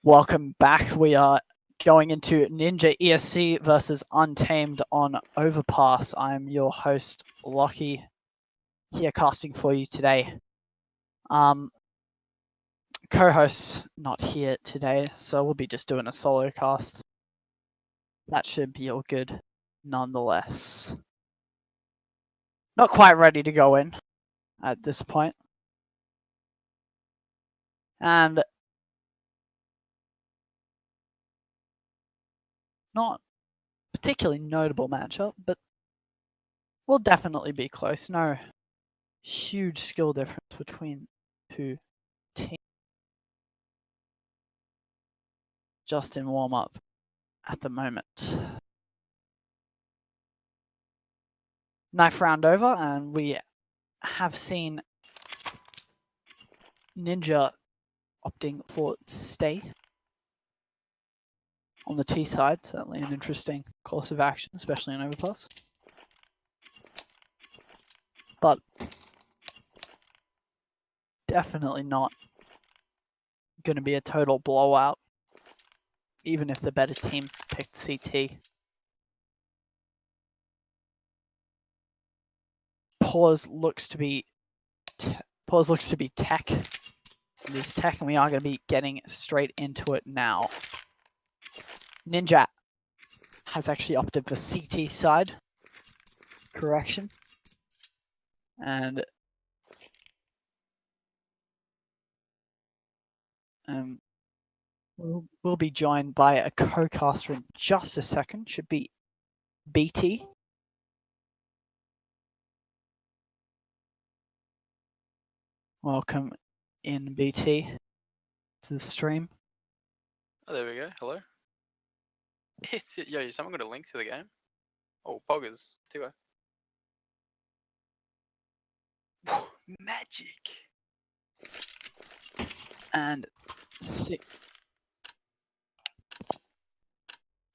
Speaker 3: Welcome back. We are going into NinjaESC versus Untamed on Overpass. I'm your host, Lockie, here casting for you today. Co-hosts not here today, so we'll be just doing a solo cast. That should be all good nonetheless. Not quite ready to go in at this point. And not particularly notable matchup, but will definitely be close. No huge skill difference between two teams. Just in warm-up at the moment. Knife round over, and we have seen Ninja opting for stay on the T side. Certainly an interesting course of action, especially in Overpass. But definitely not going to be a total blowout, even if the better team picked CT. Pause looks to be tech. It is tech, and we are going to be getting straight into it now. Ninja has actually opted for CT side. Correction. And we'll be joined by a co-caster in just a second. Should be BT. Welcome in, BT, to the stream.
Speaker 4: Oh, there we go. Hello. Yo, someone got a link to the game? Oh, Poggers. 2-0. Magic.
Speaker 3: And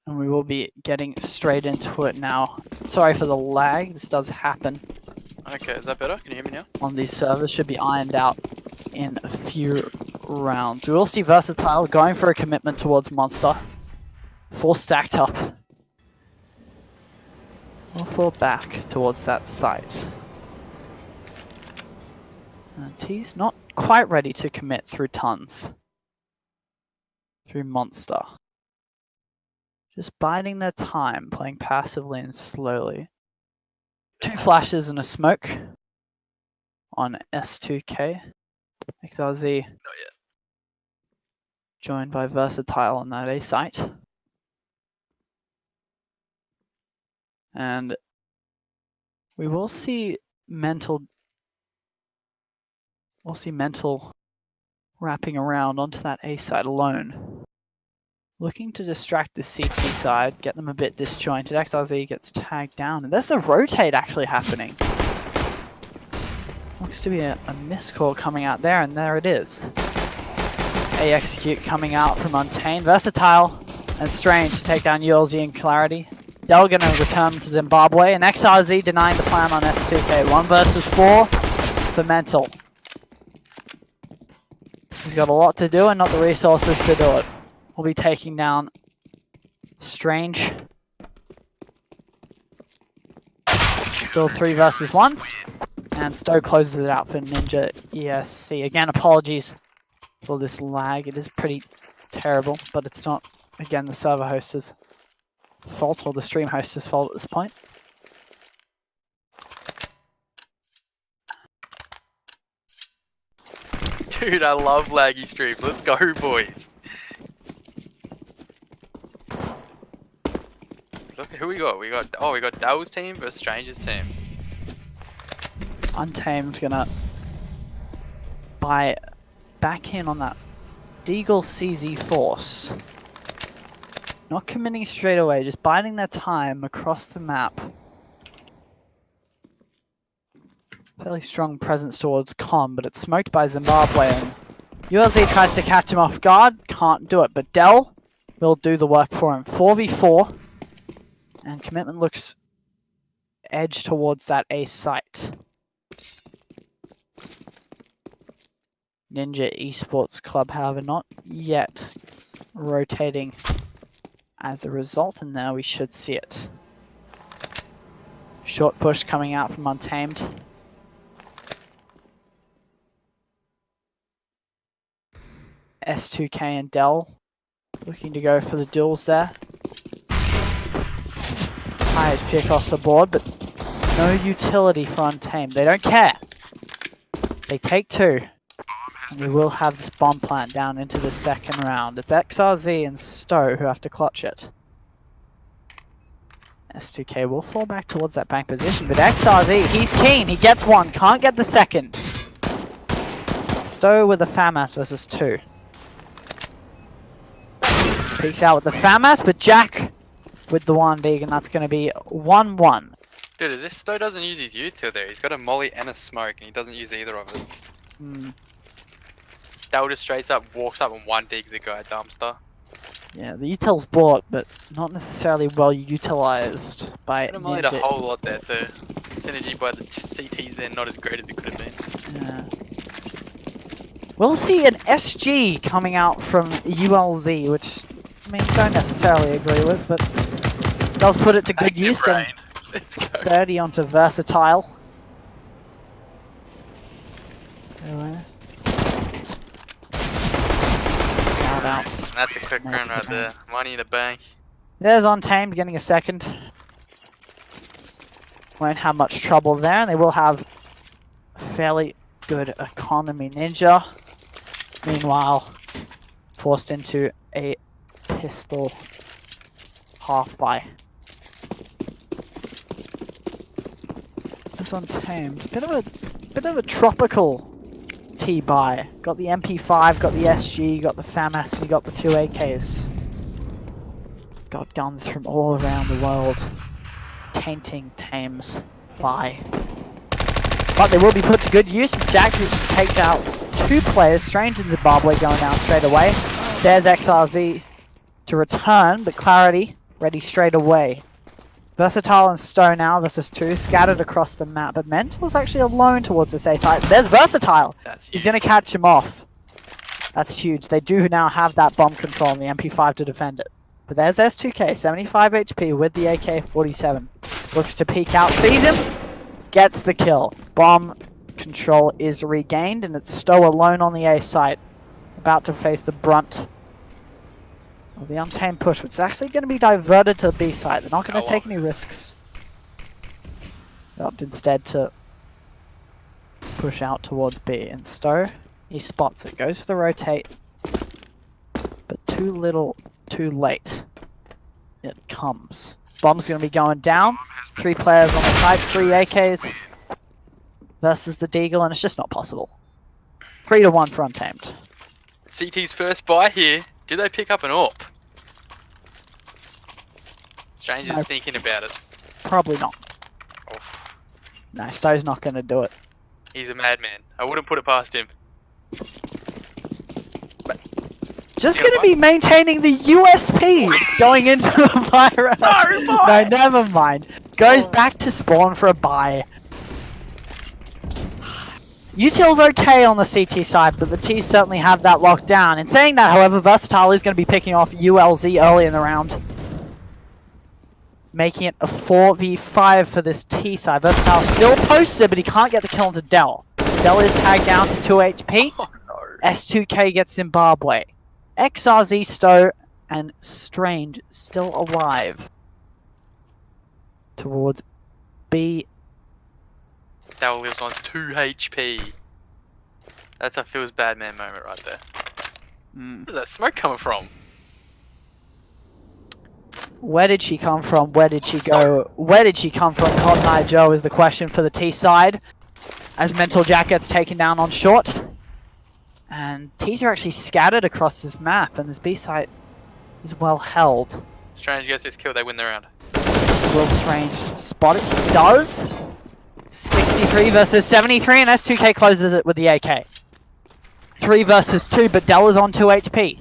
Speaker 3: we will be getting straight into it now. Sorry for the lag. This does happen.
Speaker 4: Okay, is that better? Can you hear me now?
Speaker 3: On these servers, should be ironed out in a few rounds. We will see Versatile going for a commitment towards Monster. 4 stacked up. We'll fall back towards that site. And he's not quite ready to commit through tons. Through Monster. Just biding their time, playing passively and slowly. 2 flashes and a smoke on S2K. XRZ
Speaker 4: Not yet.
Speaker 3: joined by Versatile on that A site. And we will see mental wrapping around onto that A side alone. Looking to distract the CT side, get them a bit disjointed. XRZ gets tagged down, and there's a rotate actually happening. Looks to be a miscall coming out there, and there it is. A execute coming out from Untamed. Versatile and Strange to take down Yulzi and Clarity. They're going to return to Zimbabwe, and XRZ denying the plan on S2K. 1 versus 4 for Mental. He's got a lot to do and not the resources to do it. We'll be taking down Strange. Still 3 versus 1. And Stowe closes it out for NinjaESC. Again, apologies for this lag. It is pretty terrible, but it's not, again, the server host's fault or the stream host's fault at this point.
Speaker 4: Dude, I love laggy streams. Let's go, boys. Look at who we got. We got Dell's team versus Stranger's team.
Speaker 3: Untamed's gonna buy back in on that Deagle CZ Force. Not committing straight away, just biding their time across the map. Fairly strong presence towards Com, but it's smoked by Zimbabwe, and ULZ tries to catch him off guard, can't do it, but Dell will do the work for him. 4v4, and commitment looks edge towards that A site. Ninja Esports Club, however, not yet rotating as a result, and now we should see it. Short push coming out from Untamed. S2K and Dell looking to go for the duels there. High HP across the board, but no utility for Untamed. They don't care. They take 2. And we will have this bomb plant down into the second round. It's XRZ and Stowe who have to clutch it. S2K will fall back towards that bank position, but XRZ, he's keen. He gets 1, can't get the second. Stowe with the FAMAS versus 2. Peeks out with the FAMAS, but Jack with the 1 dig, and that's going to be 1-1.
Speaker 4: Dude, as if Stowe doesn't use his util there. He's got a molly and a smoke, and he doesn't use either of it. Dell just straight up walks up and 1 digs the guy dumpster.
Speaker 3: Yeah, the util's bought, but not necessarily well utilized by
Speaker 4: Could have mollied a
Speaker 3: Ninja.
Speaker 4: whole lot there too. Synergy by the CTs there, not as great as it could have been.
Speaker 3: Yeah. We'll see an SG coming out from ULZ, which I mean, don't necessarily agree with, but does put it to good use. Getting
Speaker 4: Let's go.
Speaker 3: 30 onto Versatile. Out.
Speaker 4: That's a quick run right there. Money in the bank.
Speaker 3: There's Untamed getting a second. Won't have much trouble there, and they will have fairly good economy. Ninja, meanwhile, forced into a pistol half buy. It's Untamed. Bit of a tropical T-buy. Got the MP5, got the SG, got the FAMAS, and you got the 2 AKs. Got guns from all around the world. Tainting Tame's buy. But they will be put to good use. Jack takes out 2 players. Strange and Zimbabwe going down straight away. There's XRZ to return, but Clarity ready straight away. Versatile and Stowe now versus 2, scattered across the map, but Mental's actually alone towards this A site. There's Versatile! He's gonna catch him off. That's huge. They do now have that bomb control and the MP5 to defend it. But there's S2K, 75 HP with the AK-47. Looks to peek out, sees him, gets the kill. Bomb control is regained, and it's Stowe alone on the A site. About to face the brunt of the Untamed push, which is actually going to be diverted to the B site. They're not going to take any risks. They opt instead to push out towards B. And Stowe, he spots it, goes for the rotate, but too little, too late. It comes. Bomb's going to be going down. 3 players on the site, 3 AKs versus the Deagle, and it's just not possible. 3-1 for Untamed.
Speaker 4: CT's first buy here. Do they pick up an AWP? Strange is thinking about it.
Speaker 3: Probably not.
Speaker 4: Oof.
Speaker 3: No, Stowe's not going to do it.
Speaker 4: He's a madman. I wouldn't put it past him. But
Speaker 3: Just going to be maintaining the USP going into the buy round. No, never mind. Goes back to spawn for a buy. Util's okay on the CT side, but the T's certainly have that locked down. In saying that, however, Versatile is going to be picking off ULZ early in the round, making it a 4v5 for this T side. Versatile still posted, but he can't get the kill into Dell. Dell is tagged down to 2 HP.
Speaker 4: Oh, no.
Speaker 3: S2K gets Zimbabwe. XRZ, Stowe, and Strange still alive. Towards B.
Speaker 4: Dell lives on 2 HP. That's a feels bad man moment right there. Where's that smoke coming from?
Speaker 3: Where did she come from? Where did she go? Where did she come from? Cotton Eye Joe is the question for the T side. As Mental Jack gets taken down on short. And T's are actually scattered across this map, and this B site is well held.
Speaker 4: Strange gets this kill, they win the round.
Speaker 3: Will Strange spot it? He does. 63 versus 73, and S2K closes it with the AK. 3 versus 2, but Dell is on 2 HP.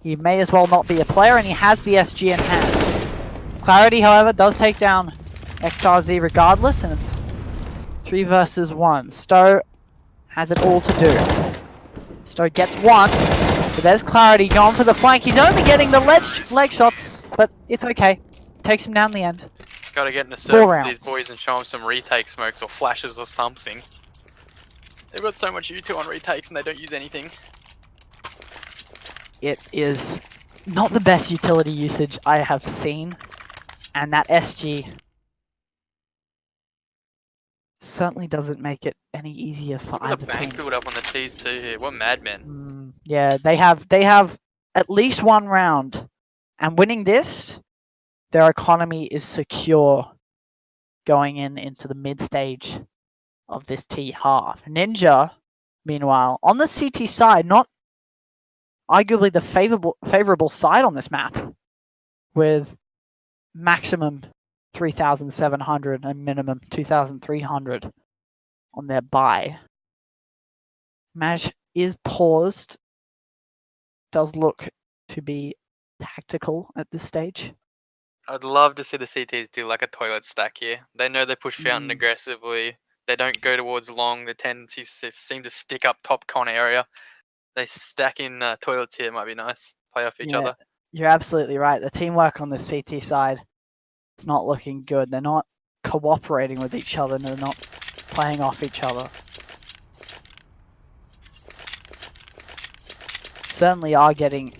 Speaker 3: He may as well not be a player, and he has the SG in hand. Clarity, however, does take down XRZ regardless, and it's 3 versus 1. Stowe has it all to do. Stowe gets 1, But there's Clarity going for the flank. He's only getting the leg shots, but it's okay. Takes him down in the end.
Speaker 4: Gotta get in a
Speaker 3: 4
Speaker 4: circle with
Speaker 3: rounds.
Speaker 4: these boys and show them some retake smokes or flashes or something. They've got so much U2 on retakes and they don't use anything.
Speaker 3: It is not the best utility usage I have seen. And that SG certainly doesn't make it any easier for
Speaker 4: Look at
Speaker 3: either
Speaker 4: the bank
Speaker 3: team.
Speaker 4: build up on the T's too here. What madmen.
Speaker 3: Yeah, they have at least 1 round. And winning this, their economy is secure going into the mid stage of this T half. Ninja, meanwhile, on the CT side, not arguably the favorable side on this map, with maximum 3,700 and minimum 2,300 on their buy. Maj is paused. Does look to be tactical at this stage.
Speaker 4: I'd love to see the CTs do like a toilet stack here. They know they push Fountain aggressively. They don't go towards long. The tendencies seem to stick up top con area. They stack in toilets here. Might be nice. Play off each other.
Speaker 3: You're absolutely right. The teamwork on the CT side is not looking good. They're not cooperating with each other. They're not playing off each other. Certainly are getting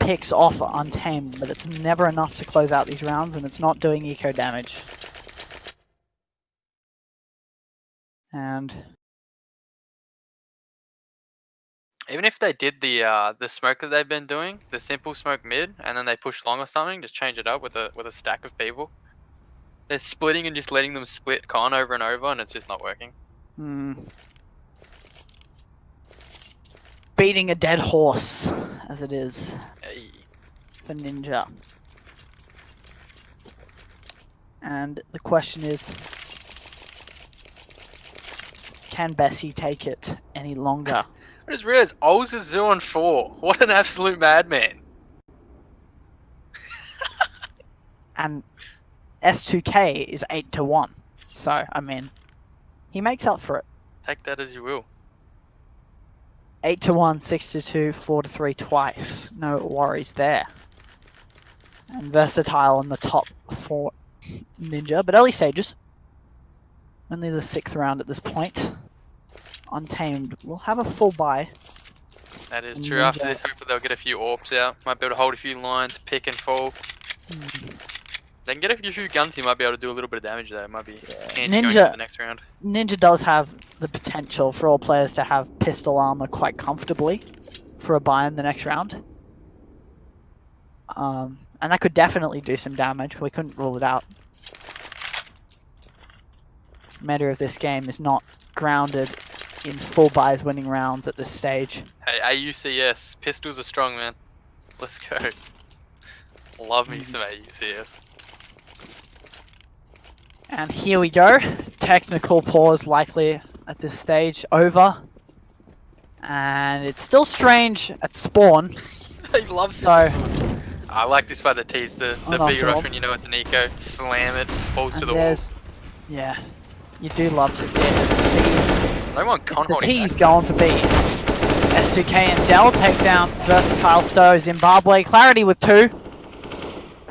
Speaker 3: picks off Untamed, but it's never enough to close out these rounds, and it's not doing eco damage. And
Speaker 4: even if they did the smoke that they've been doing, the simple smoke mid, and then they push long or something, just change it up with a stack of people. They're splitting and just letting them split con over and over, and it's just not working.
Speaker 3: Beating a dead horse, as it is,
Speaker 4: Hey.
Speaker 3: for Ninja. And the question is, can Bessie take it any longer?
Speaker 4: I just realized Oz is 0-4. What an absolute madman.
Speaker 3: And S2K is 8-1. So, I mean, he makes up for it.
Speaker 4: Take that as you will.
Speaker 3: 8-1, 6-2, 4-3 twice. No worries there. And versatile in the top 4 Ninja, but early stages. Only the 6th round at this point. Untamed will have a full buy.
Speaker 4: That is
Speaker 3: And
Speaker 4: true. After this, hopefully they'll get a few AWPs out. Might be able to hold a few lines, pick and fall. They can get a few guns, he might be able to do a little bit of damage there. It might be handy going into the next round.
Speaker 3: Ninja does have the potential for all players to have pistol armor quite comfortably for a buy in the next round. And that could definitely do some damage. We couldn't rule it out. Meta of this game is not grounded in full buys winning rounds at this stage.
Speaker 4: Hey, AUCS. Pistols are strong, man. Let's go. Love me some AUCS.
Speaker 3: And here we go. Technical pause likely at this stage. Over. And it's still strange at spawn.
Speaker 4: He loves
Speaker 3: So,
Speaker 4: I like this by the T's. The B rush when you know it's an eco. Slam it. Balls to the wall.
Speaker 3: Yeah. You do love to see it. It's
Speaker 4: No one con
Speaker 3: the
Speaker 4: holding
Speaker 3: T's
Speaker 4: back.
Speaker 3: going for B's. S2K and Dell take down Versatile Stowe, Zimbabwe. Clarity with 2.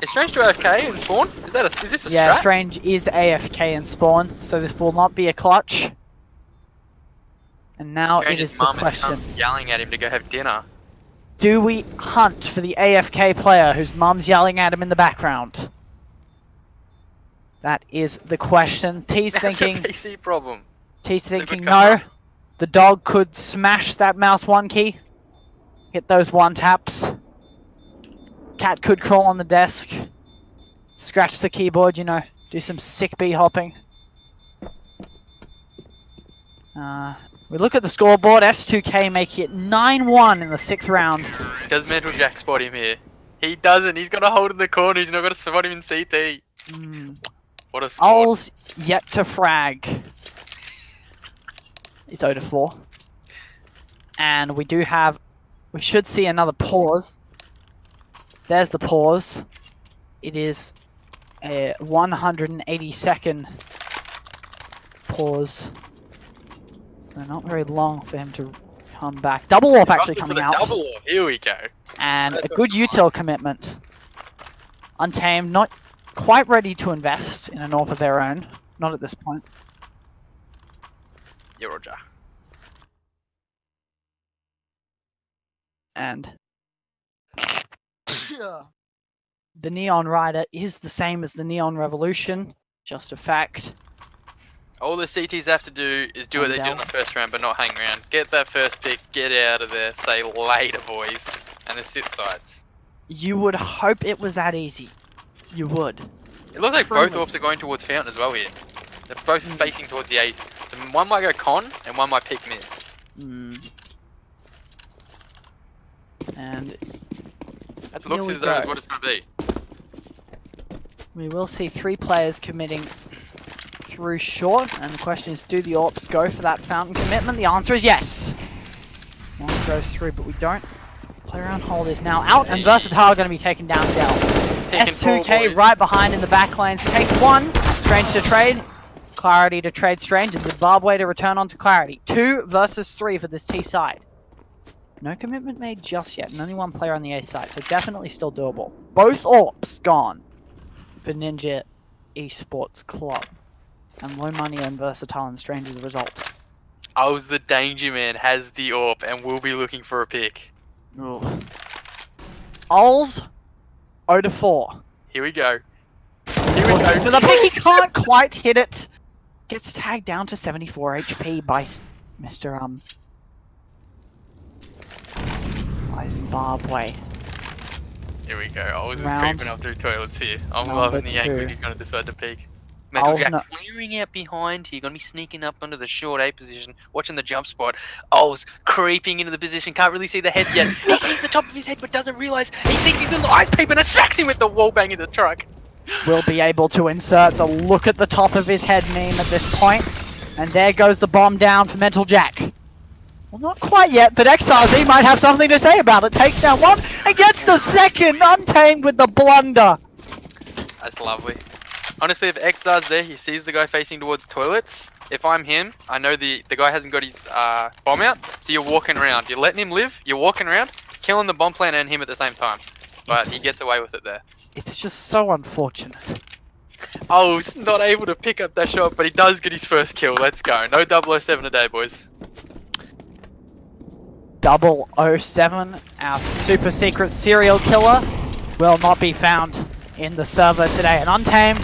Speaker 4: Is Strange to AFK and spawn? Is this a
Speaker 3: Yeah,
Speaker 4: strat?
Speaker 3: Strange is AFK and spawn, so this will not be a clutch. And now it is the question.
Speaker 4: Yelling at him to go have dinner.
Speaker 3: Do we hunt for the AFK player whose mum's yelling at him in the background? That is the question. T's
Speaker 4: That's
Speaker 3: thinking,
Speaker 4: a PC problem.
Speaker 3: T's
Speaker 4: a good
Speaker 3: thinking
Speaker 4: cover.
Speaker 3: no. The dog could smash that mouse 1 key. Hit those 1 taps. Cat could crawl on the desk. Scratch the keyboard, you know. Do some sick bee hopping. We look at the scoreboard. S2K make it 9-1 in the 6th round.
Speaker 4: Does Mental Jack spot him here? He doesn't. He's got to hold in the corner. He's not got to spot him in CT. What a score.
Speaker 3: Ols yet to frag. He's 0-4. And we should see another pause. There's the pause. It is a 180-second pause. So not very long for him to come back. Double AWP actually
Speaker 4: Opted for
Speaker 3: coming
Speaker 4: the
Speaker 3: out.
Speaker 4: double AWP. Here we go.
Speaker 3: And
Speaker 4: That's
Speaker 3: a
Speaker 4: what
Speaker 3: good
Speaker 4: you want.
Speaker 3: util commitment. Untamed, not quite ready to invest in an AWP of their own. Not at this point.
Speaker 4: Yeah, Roger.
Speaker 3: And the Neon Rider is the same as the Neon Revolution. Just a fact.
Speaker 4: All the CTs have to do is do what they did in the first round, but not hang around. Get that first pick, get out of there, say later, boys, and then sit sides.
Speaker 3: You would hope it was that easy. You would.
Speaker 4: It looks like both
Speaker 3: Truly.
Speaker 4: AWPs are going towards Fountain as well here. They're both facing towards the A. So one might go con, and one might pick mid.
Speaker 3: And
Speaker 4: That looks
Speaker 3: Here we
Speaker 4: as though it's
Speaker 3: go.
Speaker 4: what it's going to be.
Speaker 3: we will see 3 players committing through short. And the question is, do the AWPs go for that Fountain commitment? The answer is yes. One goes through, but we don't. Player on hold is now out, and Versatile going to be taken down Dell.
Speaker 4: Picking four,
Speaker 3: S2K
Speaker 4: boys.
Speaker 3: right behind in the back lanes. Takes one. Strange to trade. Clarity to trade Strange, and Zimbabwe to return onto Clarity. 2 versus 3 for this T side. No commitment made just yet, and only one player on the A side, so definitely still doable. Both AWPs gone for Ninja Esports Club. And low money on Versatile and Strange as a result.
Speaker 4: O's the danger man, has the AWP, and will be looking for a pick.
Speaker 3: Ooh. Ols 0-4.
Speaker 4: Here we go. Here we go.
Speaker 3: For the pick, he can't quite hit it. Gets tagged down to 74 HP by Mr. by Zimbabwe.
Speaker 4: Here we go. I was just
Speaker 3: Round
Speaker 4: creeping up through toilets here. I'm
Speaker 3: number
Speaker 4: loving the angle
Speaker 3: 2.
Speaker 4: he's going to decide to peek. Mental
Speaker 3: O's
Speaker 4: Jack
Speaker 3: no-
Speaker 4: clearing out behind here, going to be sneaking up under the short A position, watching the jump spot. O's creeping into the position, can't really see the head yet. He sees the top of his head but doesn't realise he sees his little eyes peeping and smacks him with the wall bang in the truck.
Speaker 3: Will be able to insert the look at the top of his head meme at this point. And there goes the bomb down for Mental Jack. Well, not quite yet, but XRZ might have something to say about it. Takes down one and gets the second, Untamed with the blunder.
Speaker 4: That's lovely. Honestly, if XR's there, he sees the guy facing towards toilets. If I'm him, I know the guy hasn't got his bomb out, so you're walking around. You're letting him live, you're walking around, killing the bomb planner and him at the same time. But he gets away with it there.
Speaker 3: It's just so unfortunate.
Speaker 4: Oh, he's not able to pick up that shot, but he does get his first kill. Let's go. No 007 today, boys.
Speaker 3: 007, our super secret serial killer, will not be found in the server today. And Untamed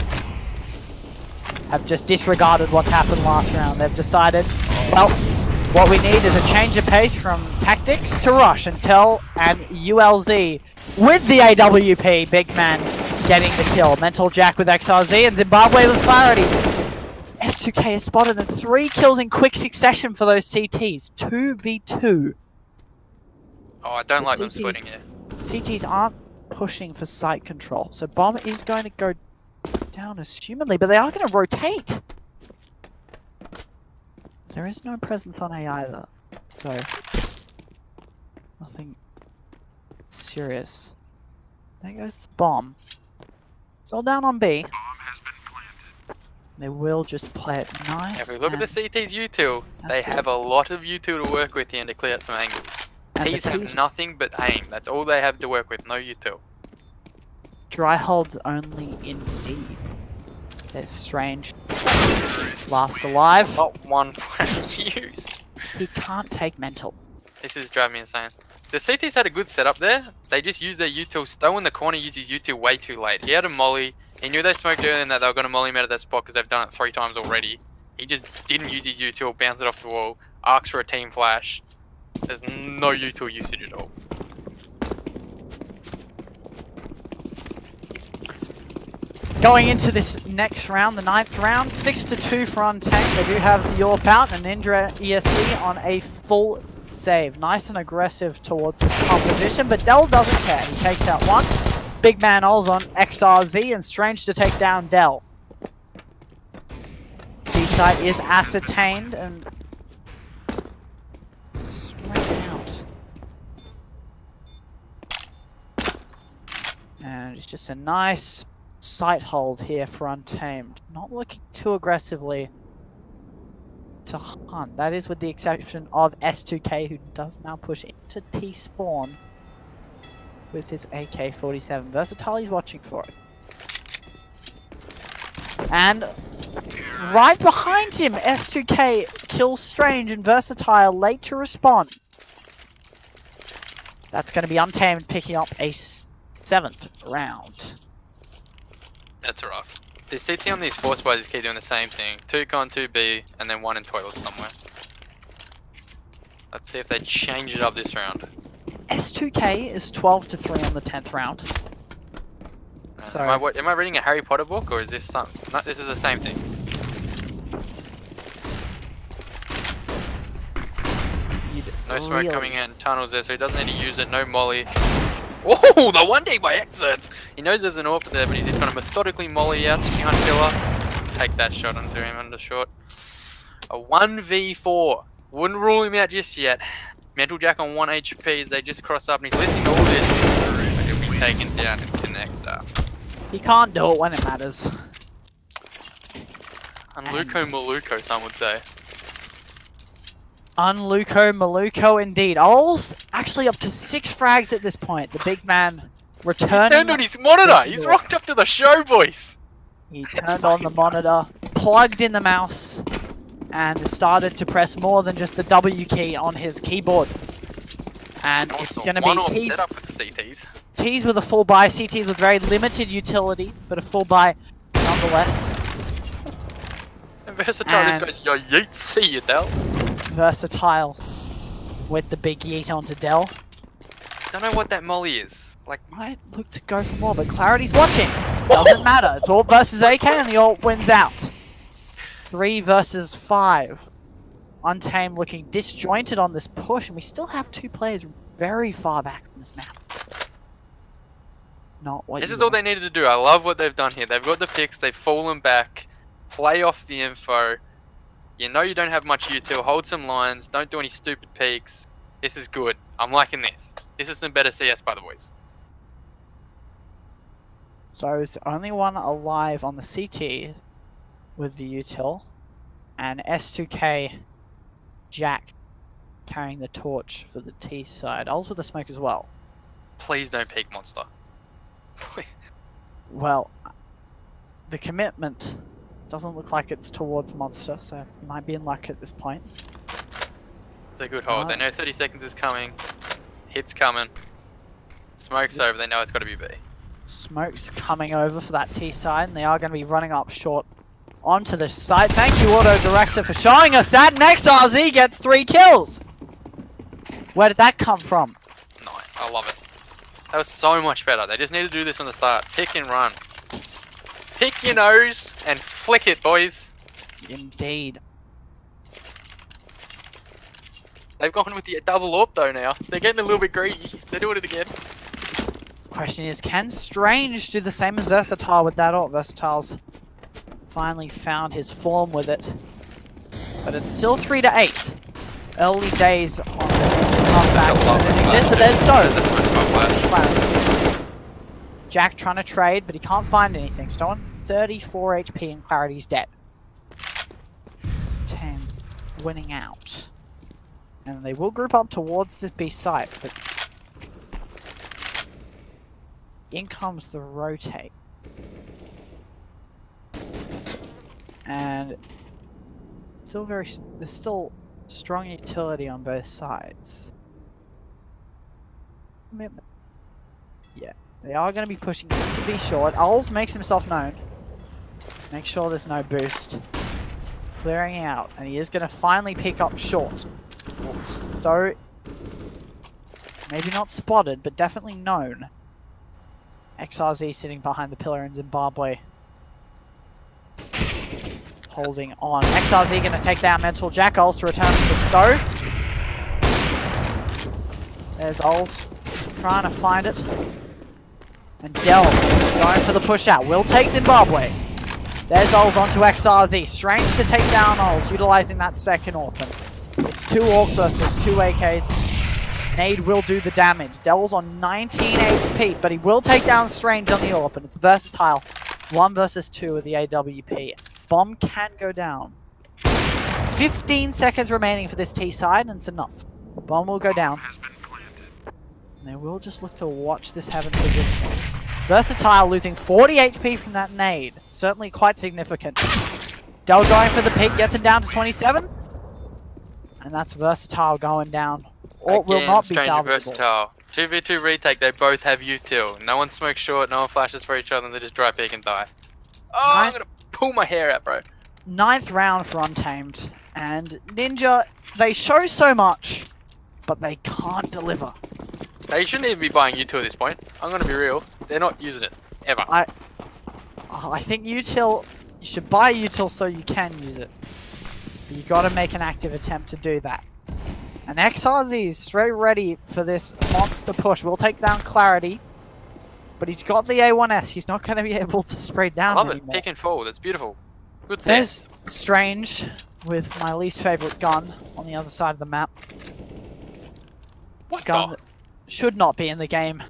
Speaker 3: have just disregarded what's happened last round. They've decided, well, what we need is a change of pace from tactics to rush until and ULZ with the AWP, big man getting the kill. Mental Jack with XRZ and Zimbabwe with clarity. S2K is spotted and 3 kills in quick succession for those CTs. 2v2.
Speaker 4: Oh, I don't like them
Speaker 3: CTs
Speaker 4: splitting here.
Speaker 3: CTs aren't pushing for site control, so bomb is going to go down assumedly, but they are going to rotate. There is no presence on A either, so nothing serious. There goes the bomb. It's all down on B. They will just play it nice.
Speaker 4: If we look at the
Speaker 3: and-
Speaker 4: CT's util, they
Speaker 3: That's it.
Speaker 4: have a lot of util to work with here and to clear out some angles.
Speaker 3: and the
Speaker 4: T's have
Speaker 3: T's
Speaker 4: nothing but aim. That's all they have to work with, no util.
Speaker 3: dry holds only in D. There's Strange. Last alive.
Speaker 4: Not one player used.
Speaker 3: He can't take mental.
Speaker 4: This is driving me insane. The CT's had a good setup there. They just used their util. Stow in the corner used his util way too late. He had a molly. He knew they smoked earlier and that they were going to molly him out of that spot because they've done it 3 times already. He just didn't use his util, bounced it off the wall, asks for a team flash. There's no util usage at all.
Speaker 3: Going into this next round, the 9th round, 6-2 for Untamed. They do have the AWP out and NinjaESC on a full save. Nice and aggressive towards this composition, but Dell doesn't care. He takes out one. Big man Ols on XRZ and Strange to take down Dell. B-side is ascertained and straight out. And it's just a nice sight hold here for Untamed. Not looking too aggressively to hunt. That is with the exception of S2K, who does now push into T-spawn with his AK-47. Versatile is watching for it. And right behind him, S2K kills Strange and Versatile late to respond. That's going to be Untamed picking up a 7th round.
Speaker 4: That's rough. The CT on these force bodies keep doing the same thing. 2 con, 2B, and then 1 in toilet somewhere. Let's see if they change it up this round.
Speaker 3: S2K is 12-3 on the 10th round. So
Speaker 4: Am I reading a Harry Potter book, or is this something? No, this is the same thing. No smoke coming out in tunnels there, so he doesn't need to use it. No molly. Oh, the 1D by Exits! He knows there's an AWP there, but he's just going to methodically molly out behind pillar. Take that shot onto him under short. A 1v4. Wouldn't rule him out just yet. Mental Jack on 1 HP as they just cross up, and he's listening to all this. He'll be taken down in connector.
Speaker 3: he can't do it when it matters.
Speaker 4: And Luco Maluko, some would say.
Speaker 3: Unluco Maluko indeed. Ols actually up to 6 frags at this point. The big man returning.
Speaker 4: He turned on his monitor! He's rocked up to the show, boys!
Speaker 3: He turned on the monitor, plugged in the mouse, and started to press more than just the W key on his keyboard. And it's going to be T's,
Speaker 4: setup with the CTs.
Speaker 3: T's with a full buy, CTs with very limited utility, but a full buy nonetheless.
Speaker 4: And Versatile just goes, yo yeet, see you, Del.
Speaker 3: Versatile with the big yeet onto Dell.
Speaker 4: Don't know what that molly is. Like,
Speaker 3: Might look to go for more, but Clarity's watching. Doesn't matter. It's all versus AK and the ult wins out. 3 versus 5. Untamed looking disjointed on this push, and we still have 2 players very far back on this map. Not what
Speaker 4: this is all they needed to do. I love what they've done here. They've got the picks, they've fallen back, play off the info. You know you don't have much util, hold some lines, don't do any stupid peeks. This is good. I'm liking this. This is some better CS by the boys.
Speaker 3: So it's only one alive on the CT with the util, and S2K Jack carrying the torch for the T side. Ulz with the smoke as well.
Speaker 4: Please don't peek monster.
Speaker 3: Well, the commitment doesn't look like it's towards Monster, so he might be in luck at this point.
Speaker 4: It's a good hold. They know 30 seconds is coming. Hit's coming. Smoke's over. They know it's got to be B.
Speaker 3: Smoke's coming over for that T side, and they are going to be running up short onto the side. Thank you, Auto Director, for showing us that. Next, RZ gets 3 kills. Where did that come from?
Speaker 4: Nice. I love it. That was so much better. They just need to do this from the start. Pick and run. Pick your nose and flick it, boys.
Speaker 3: Indeed.
Speaker 4: They've gone with the double AWP though now. They're getting a little bit greedy. They're doing it again.
Speaker 3: Question is, can Strange do the same as Versatile with that ult? Versatile's finally found his form with it. But it's still 3-8. Early days on the comeback. But there's Stone. Jack trying to trade, but he can't find anything. Stone, 34 HP and Clarity's dead. 10 winning out. And they will group up towards this B site, but in comes the rotate. And there's still strong utility on both sides. Commitment. Yeah, they are going to be pushing to be short. Ulz makes himself known. Make sure there's no boost. Clearing out, and he is going to finally pick up short. So, maybe not spotted, but definitely known. XRZ sitting behind the pillar in Zimbabwe. Holding on. XRZ going to take down Mental Jack. Ulz to return to Stowe. There's Ulz trying to find it. And Dell going for the push out. Will take Zimbabwe. There's Ulz onto XRZ. Strange to take down Ulz, utilizing that second open. It's 2 orcs versus 2 AKs. Nade will do the damage. Dell's on 19 HP, but he will take down Strange on the AWP, and it's Versatile. 1 versus 2 with the AWP. Bomb can go down. 15 seconds remaining for this T side, and it's enough. Bomb will go down. And they will just look to watch this heaven position. Versatile losing 40 HP from that nade. Certainly quite significant. Del going for the peak, gets it down to 27. And that's Versatile going down. Or
Speaker 4: Again,
Speaker 3: will not be
Speaker 4: Stranger
Speaker 3: salvageable.
Speaker 4: Versatile. 2v2 retake, they both have util. No one smokes short, no one flashes for each other, and they just dry peek and die. Oh, I'm gonna pull my hair out, bro.
Speaker 3: 9th round for Untamed. And Ninja, they show so much, but they can't deliver.
Speaker 4: They shouldn't even be buying util at this point. I'm gonna be real. They're not using it. Ever.
Speaker 3: I think util, you should buy util so you can use it. But you gotta make an active attempt to do that. And XRZ is straight ready for this monster push. We'll take down Clarity. But he's got the A1S. He's not going to be able to spray down
Speaker 4: I love
Speaker 3: anymore.
Speaker 4: it. Pick and forward. That's beautiful. Good
Speaker 3: There's
Speaker 4: sense.
Speaker 3: Strange with my least favorite gun on the other side of the map.
Speaker 4: What
Speaker 3: Gun
Speaker 4: the?
Speaker 3: that should not be in the game.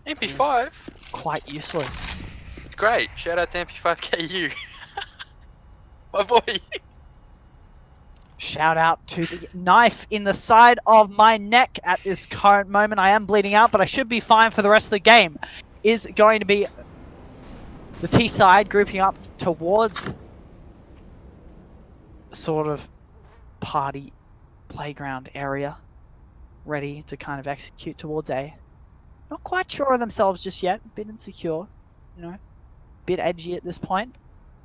Speaker 4: MP5?
Speaker 3: Quite useless.
Speaker 4: It's great. Shout out to MP5KU. My boy.
Speaker 3: Shout out to the knife in the side of my neck at this current moment. I am bleeding out, but I should be fine for the rest of the game. Is going to be the T side grouping up towards sort of party playground area, ready to kind of execute towards A. Not quite sure of themselves just yet, a bit insecure, you know, bit edgy at this point.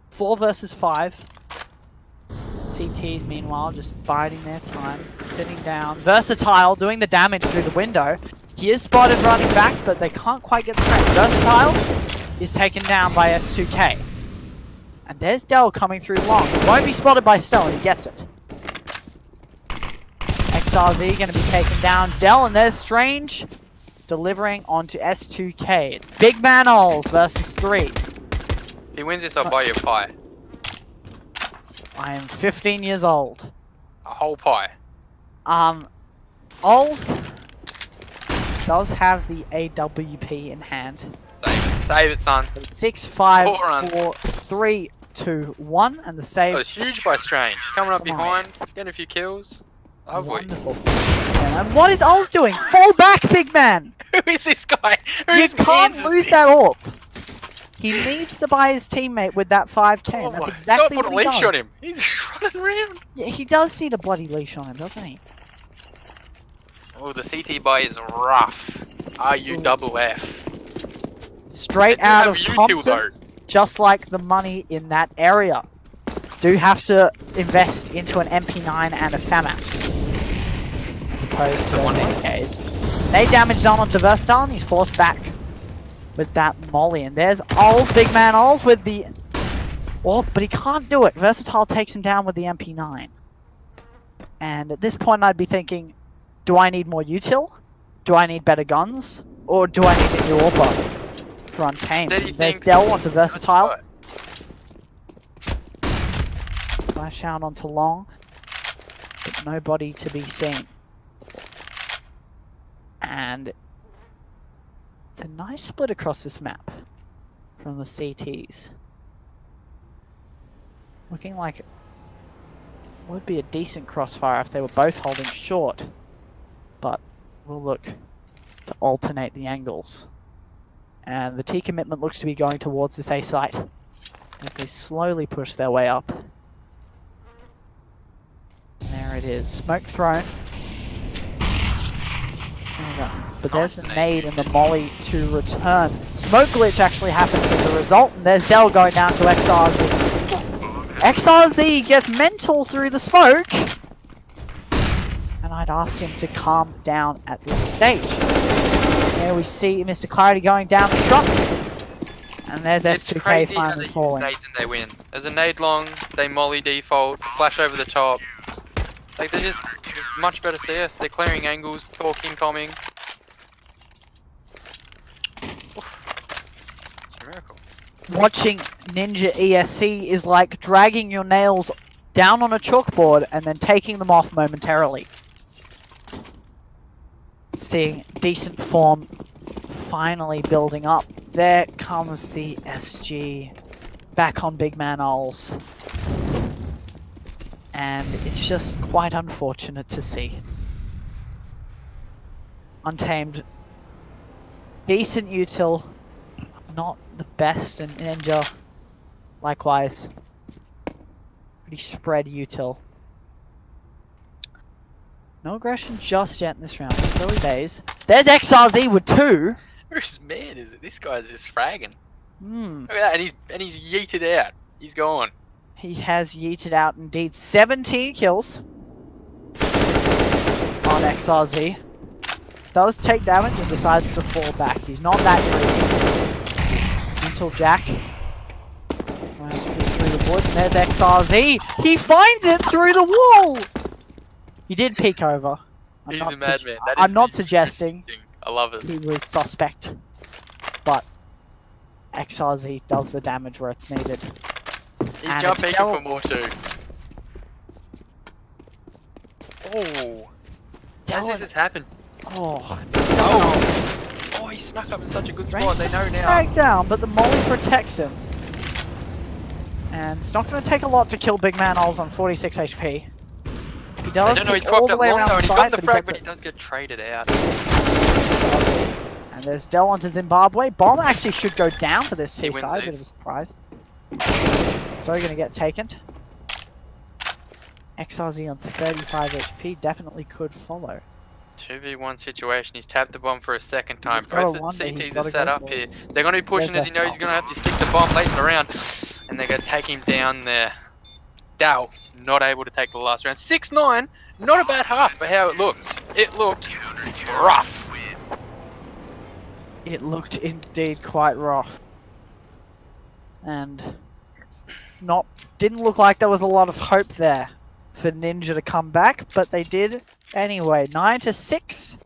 Speaker 3: 4 versus 5. CTs meanwhile just biding their time, sitting down. Versatile doing the damage through the window. He is spotted running back, but they can't quite get straight. Versatile is taken down by S2K. And there's Del coming through long. He won't be spotted by Stell, and he gets it. XRZ going to be taken down. Del, and there's Strange delivering onto S2K. Big Man Ols versus 3.
Speaker 4: If he wins this, I'll buy you a pie.
Speaker 3: I am 15 years old.
Speaker 4: A whole pie.
Speaker 3: Ols does have the AWP in hand.
Speaker 4: Save it. Save it, son.
Speaker 3: 6, 5,
Speaker 4: 4 runs.
Speaker 3: 4, 3, 2, 1, and the save.
Speaker 4: That was huge by Strange. Coming up
Speaker 3: Nice.
Speaker 4: behind, getting a few kills. Lovely.
Speaker 3: Wonderful. And what is Ols doing? Fall back, big man!
Speaker 4: Who is this guy?
Speaker 3: You
Speaker 4: Whose
Speaker 3: can't
Speaker 4: hands is
Speaker 3: lose
Speaker 4: this?
Speaker 3: that AWP. He needs to buy his teammate with that 5k, and that's
Speaker 4: my-
Speaker 3: exactly
Speaker 4: Gotta put
Speaker 3: what
Speaker 4: a
Speaker 3: he
Speaker 4: leash
Speaker 3: does.
Speaker 4: on him. He's just running around.
Speaker 3: Yeah, he does need a bloody leash on him, doesn't he?
Speaker 4: Oh, the CT buy is rough. RUFF.
Speaker 3: Straight
Speaker 4: They do
Speaker 3: out
Speaker 4: have
Speaker 3: of
Speaker 4: util
Speaker 3: Compton,
Speaker 4: though.
Speaker 3: just like the money in that area. Do have to invest into an MP9 and a FAMAS. As opposed to
Speaker 4: One
Speaker 3: an AKs. They damage done onto Versatile, and he's forced back with that molly. And there's Ols, big man Ols with the... Well, but he can't do it. Versatile takes him down with the MP9. And at this point I'd be thinking, do I need more util? Do I need better guns? Or do I need a new AWP for Untamed?
Speaker 4: Steady
Speaker 3: There's
Speaker 4: things.
Speaker 3: Del onto Versatile.
Speaker 4: Right.
Speaker 3: Flash out onto long, but nobody to be seen. And it's a nice split across this map from the CTs. Looking like it would be a decent crossfire if they were both holding short, but we'll look to alternate the angles. And the T commitment looks to be going towards this A site as they slowly push their way up. There it is. Smoke thrown. But there's a nade and the molly to return. Smoke glitch actually happens as a result, and there's Del going down to XRZ. XRZ gets mental through the smoke! And I'd ask him to calm down at this stage. There we see Mr. Clarity going down the truck. And there's
Speaker 4: It's
Speaker 3: S2K
Speaker 4: crazy how
Speaker 3: finally
Speaker 4: they use
Speaker 3: falling.
Speaker 4: nades and they win. There's a nade long, they molly default, flash over the top. Like they're just much better CS. They're clearing angles, talking, coming. It's a miracle.
Speaker 3: Watching NinjaESC is like dragging your nails down on a chalkboard and then taking them off momentarily. Seeing decent form finally building up. There comes the SG back on Big Man Ols. And it's just quite unfortunate to see. Untamed, decent util, not the best, and Ninja, likewise, pretty spread util. No aggression just yet in this round. It's early days. There's XRZ with 2.
Speaker 4: Whose man is it? This guy's just fragging.
Speaker 3: Hmm.
Speaker 4: Look at that, and he's yeeted out. He's gone.
Speaker 3: He has yeeted out indeed 17 kills on XRZ. Does take damage and decides to fall back. He's not that greedy. Until Jack runs through the woods. And there's XRZ. He finds it through the wall. He did peek over.
Speaker 4: He's a madman.
Speaker 3: I'm not suggesting
Speaker 4: I love it.
Speaker 3: he was suspect, but XRZ does the damage where it's needed.
Speaker 4: He's
Speaker 3: And
Speaker 4: jumping
Speaker 3: it's still-
Speaker 4: for more too. Oh. How does this happen?
Speaker 3: Oh,
Speaker 4: Oh, he snuck up in such a good spot. They know now.
Speaker 3: Dragged down, but the molly protects him. And it's not going to take a lot to kill Big Man Oz on 46 HP. He
Speaker 4: I
Speaker 3: does
Speaker 4: don't know. He's
Speaker 3: peek all
Speaker 4: propped
Speaker 3: the
Speaker 4: up
Speaker 3: way
Speaker 4: long
Speaker 3: around
Speaker 4: though, and
Speaker 3: the
Speaker 4: he got
Speaker 3: side,
Speaker 4: the
Speaker 3: but
Speaker 4: frag,
Speaker 3: gets
Speaker 4: but
Speaker 3: it.
Speaker 4: he does get traded out.
Speaker 3: And there's Del onto Zimbabwe. Bomb actually should go down for this
Speaker 4: He wins
Speaker 3: seaside. Bit of a
Speaker 4: these.
Speaker 3: surprise. So going to get taken. XRZ on 35 HP definitely could follow.
Speaker 4: 2v1 situation. He's tapped the bomb for a second time.
Speaker 3: He's gotta
Speaker 4: Both of
Speaker 3: wonder,
Speaker 4: the
Speaker 3: he's
Speaker 4: CTs
Speaker 3: gotta
Speaker 4: have set
Speaker 3: go
Speaker 4: up
Speaker 3: for
Speaker 4: here.
Speaker 3: it.
Speaker 4: They're going to be pushing
Speaker 3: There's
Speaker 4: as he
Speaker 3: that
Speaker 4: knows he's going to have to stick the bomb late in the round. And they're going to take him down there. Dow, not able to take the last round. 6-9, not a bad half for how it looked. It looked rough.
Speaker 3: It looked indeed quite rough. And didn't look like there was a lot of hope there for Ninja to come back, but they did anyway. 9-6.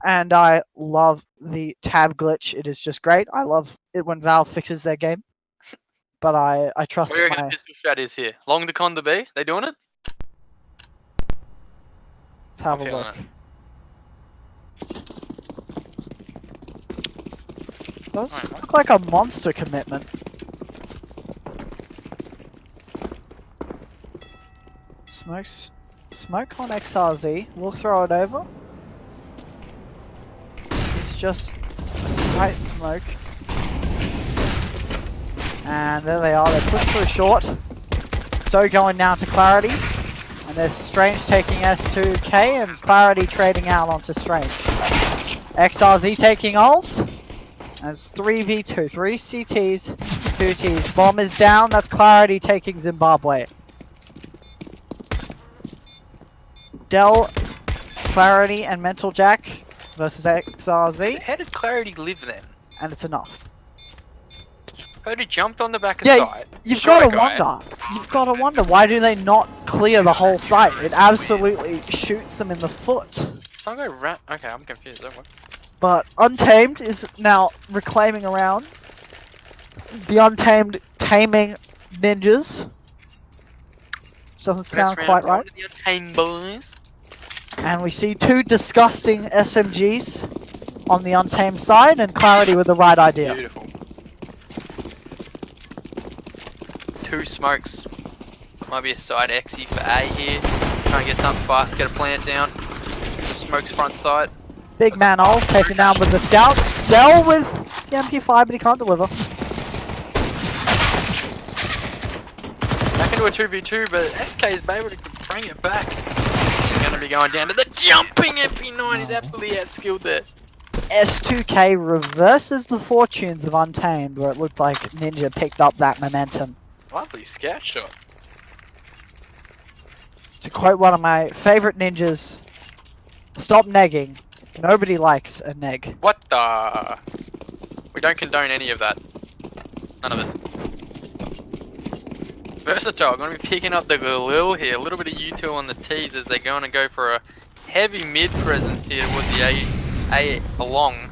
Speaker 3: And I love the tab glitch. It is just great. I love it when Valve fixes their game. But I trust
Speaker 4: What do you
Speaker 3: that
Speaker 4: reckon the pistol strat is here? Long to con to B? They doing it?
Speaker 3: Let's have
Speaker 4: I'm
Speaker 3: a
Speaker 4: feeling
Speaker 3: look. Does
Speaker 4: Alright.
Speaker 3: look like a monster commitment. Smoke on XRZ. We'll throw it over. It's just a sight smoke. And there they are. They push through short. Stowe going down to Clarity. And there's Strange taking S2K and Clarity trading out onto Strange. XRZ taking ults. That's 3v2. 3 CTs, 2 Ts. Bomb is down. That's Clarity taking Zimbabwe. Del, Clarity, and Mental Jack versus XRZ.
Speaker 4: How did Clarity live then?
Speaker 3: And it's enough.
Speaker 4: Clarity jumped on the back of
Speaker 3: Yeah,
Speaker 4: site.
Speaker 3: you've
Speaker 4: shot
Speaker 3: got
Speaker 4: a
Speaker 3: to
Speaker 4: guy.
Speaker 3: wonder. You've got to wonder, why do they not clear the whole site? It absolutely shoots them in the foot.
Speaker 4: Some guy ran. Okay, I'm confused. Don't worry.
Speaker 3: But Untamed is now reclaiming around. The Untamed taming ninjas. Which doesn't sound
Speaker 4: First
Speaker 3: quite
Speaker 4: round
Speaker 3: right.
Speaker 4: to the Untamed boys.
Speaker 3: And we see 2 disgusting SMGs on the Untamed side, and Clarity with the right idea.
Speaker 4: Beautiful. 2 smokes. Might be a side exy for A here. Trying to get something fast, get a plant down. Smokes front side.
Speaker 3: Big man Ols taken down with the scout. Del with the MP5, but he can't deliver.
Speaker 4: Back into a 2v2, but SK is able to bring it back. He's going to be going down to the jumping MP9. He's absolutely outskilled there.
Speaker 3: S2K reverses the fortunes of Untamed, where it looked like Ninja picked up that momentum.
Speaker 4: Lovely scout shot.
Speaker 3: To quote one of my favorite ninjas, stop negging. Nobody likes a neg.
Speaker 4: What the? We don't condone any of that. None of it. Versatile, going to be picking up the Galil here. A little bit of U2 on the T's as they're going to go for a heavy mid presence here with the A along.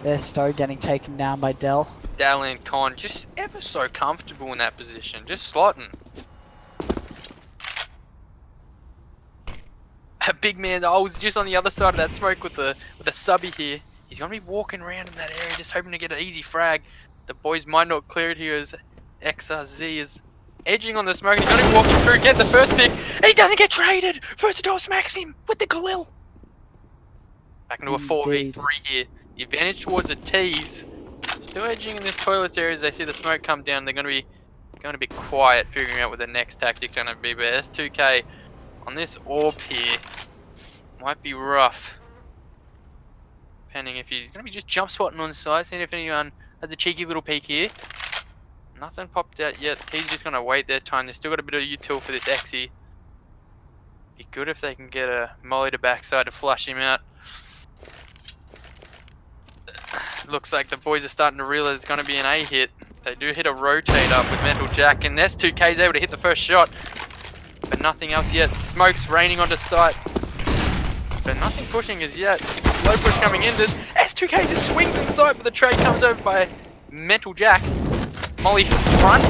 Speaker 3: There's Stowe getting taken down by Del.
Speaker 4: Dal and Con just ever so comfortable in that position, just slotting. A big man, I was just on the other side of that smoke with a subby here. He's gonna be walking around in that area, just hoping to get an easy frag. The boys might not clear it here as XRZ is edging on the smoke. He's gonna be walking through, get the first pick. He doesn't get traded. Versatile smacks him with the Khalil. Back into a 4v3 here. The advantage towards the T's. Still edging in this toilets area as they see the smoke come down. They're going to be quiet, figuring out what the next tactic's going to be. But S2K on this orb here might be rough. Depending if he's going to be just jump spotting on the side, seeing if anyone has a cheeky little peek here. Nothing popped out yet. T's just going to wait their time. They've still got a bit of util for this ESEA. Be good if they can get a molly to backside to flush him out. Looks like the boys are starting to realize it's going to be an A hit. They do hit a rotate up with Mental Jack, and S2K is able to hit the first shot. But nothing else yet. Smoke's raining onto sight. But nothing pushing as yet. Slow push coming in. S2K just swings in sight, but the trade comes over by Mental Jack. Molly front.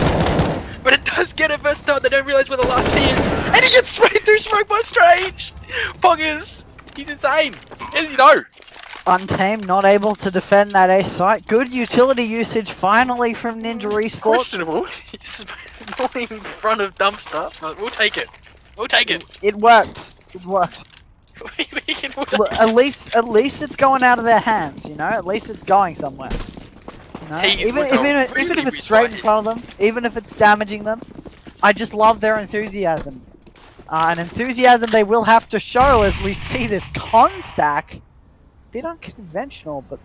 Speaker 4: But it does get it first time. They don't realize where the last T is. And he gets sprayed through smoke by Strange. Poggers. He's insane. How does he know?
Speaker 3: Untamed, not able to defend that A site. Good utility usage finally from Esports.
Speaker 4: Questionable. He's Molly in front of dumpster, but we'll take it. We'll take it.
Speaker 3: It worked. It worked. Look, at least it's going out of their hands, you know? At least it's going somewhere. You know? Even if it's straight in front of them, even if it's damaging them, I just love their enthusiasm. An enthusiasm they will have to show as we see this con stack. Bit unconventional, but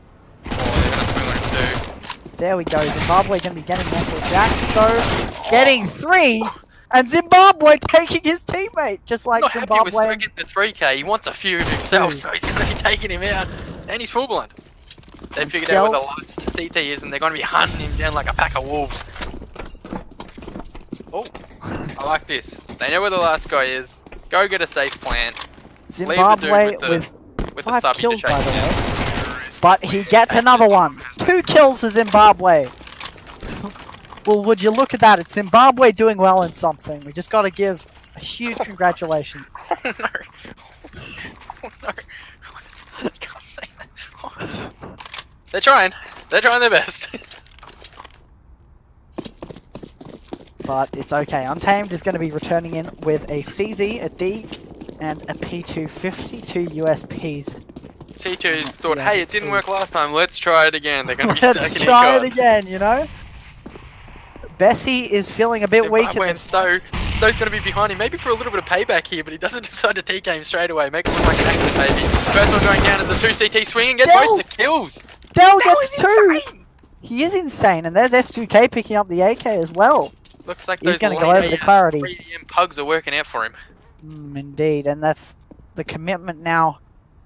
Speaker 3: there we go. Zimbabwe gonna be getting Mental Jack, so getting 3, and Zimbabwe taking his teammate, just like
Speaker 4: not
Speaker 3: Zimbabwe.
Speaker 4: Happy with the 3K. He wants a few himself, so he's gonna be taking him out, and he's full blind. They figured out where the last CT is, and they're gonna be hunting him down like a pack of wolves. Oh, I like this. They know where the last guy is. Go get a safe plant.
Speaker 3: Zimbabwe with 5 kills, by the way. But he gets another one. 2 kills for Zimbabwe. Well, would you look at that? It's Zimbabwe doing well in something. We just got to give a huge congratulations.
Speaker 4: Oh no. Oh no. I can't say that. Oh. They're trying. They're trying their best.
Speaker 3: But it's okay. Untamed is going to be returning in with a CZ, a D, and a P250, 2 USPs.
Speaker 4: T2's thought, hey, it didn't work last time, let's try it again. They're going to be
Speaker 3: Let's try it again, you know? Bessie is feeling a bit weak.
Speaker 4: And Stowe's going to be behind him, maybe for a little bit of payback here, but he doesn't decide to TK him straight away. Make it look like an accident, maybe. First one going down as the 2 CT swing and gets both the kills.
Speaker 3: Dell gets 2! He is insane, and there's S2K picking up the AK as well.
Speaker 4: Looks like
Speaker 3: he's
Speaker 4: those
Speaker 3: going to go over the clarity.
Speaker 4: 3DM pugs are working out for him.
Speaker 3: Indeed, and that's the commitment now,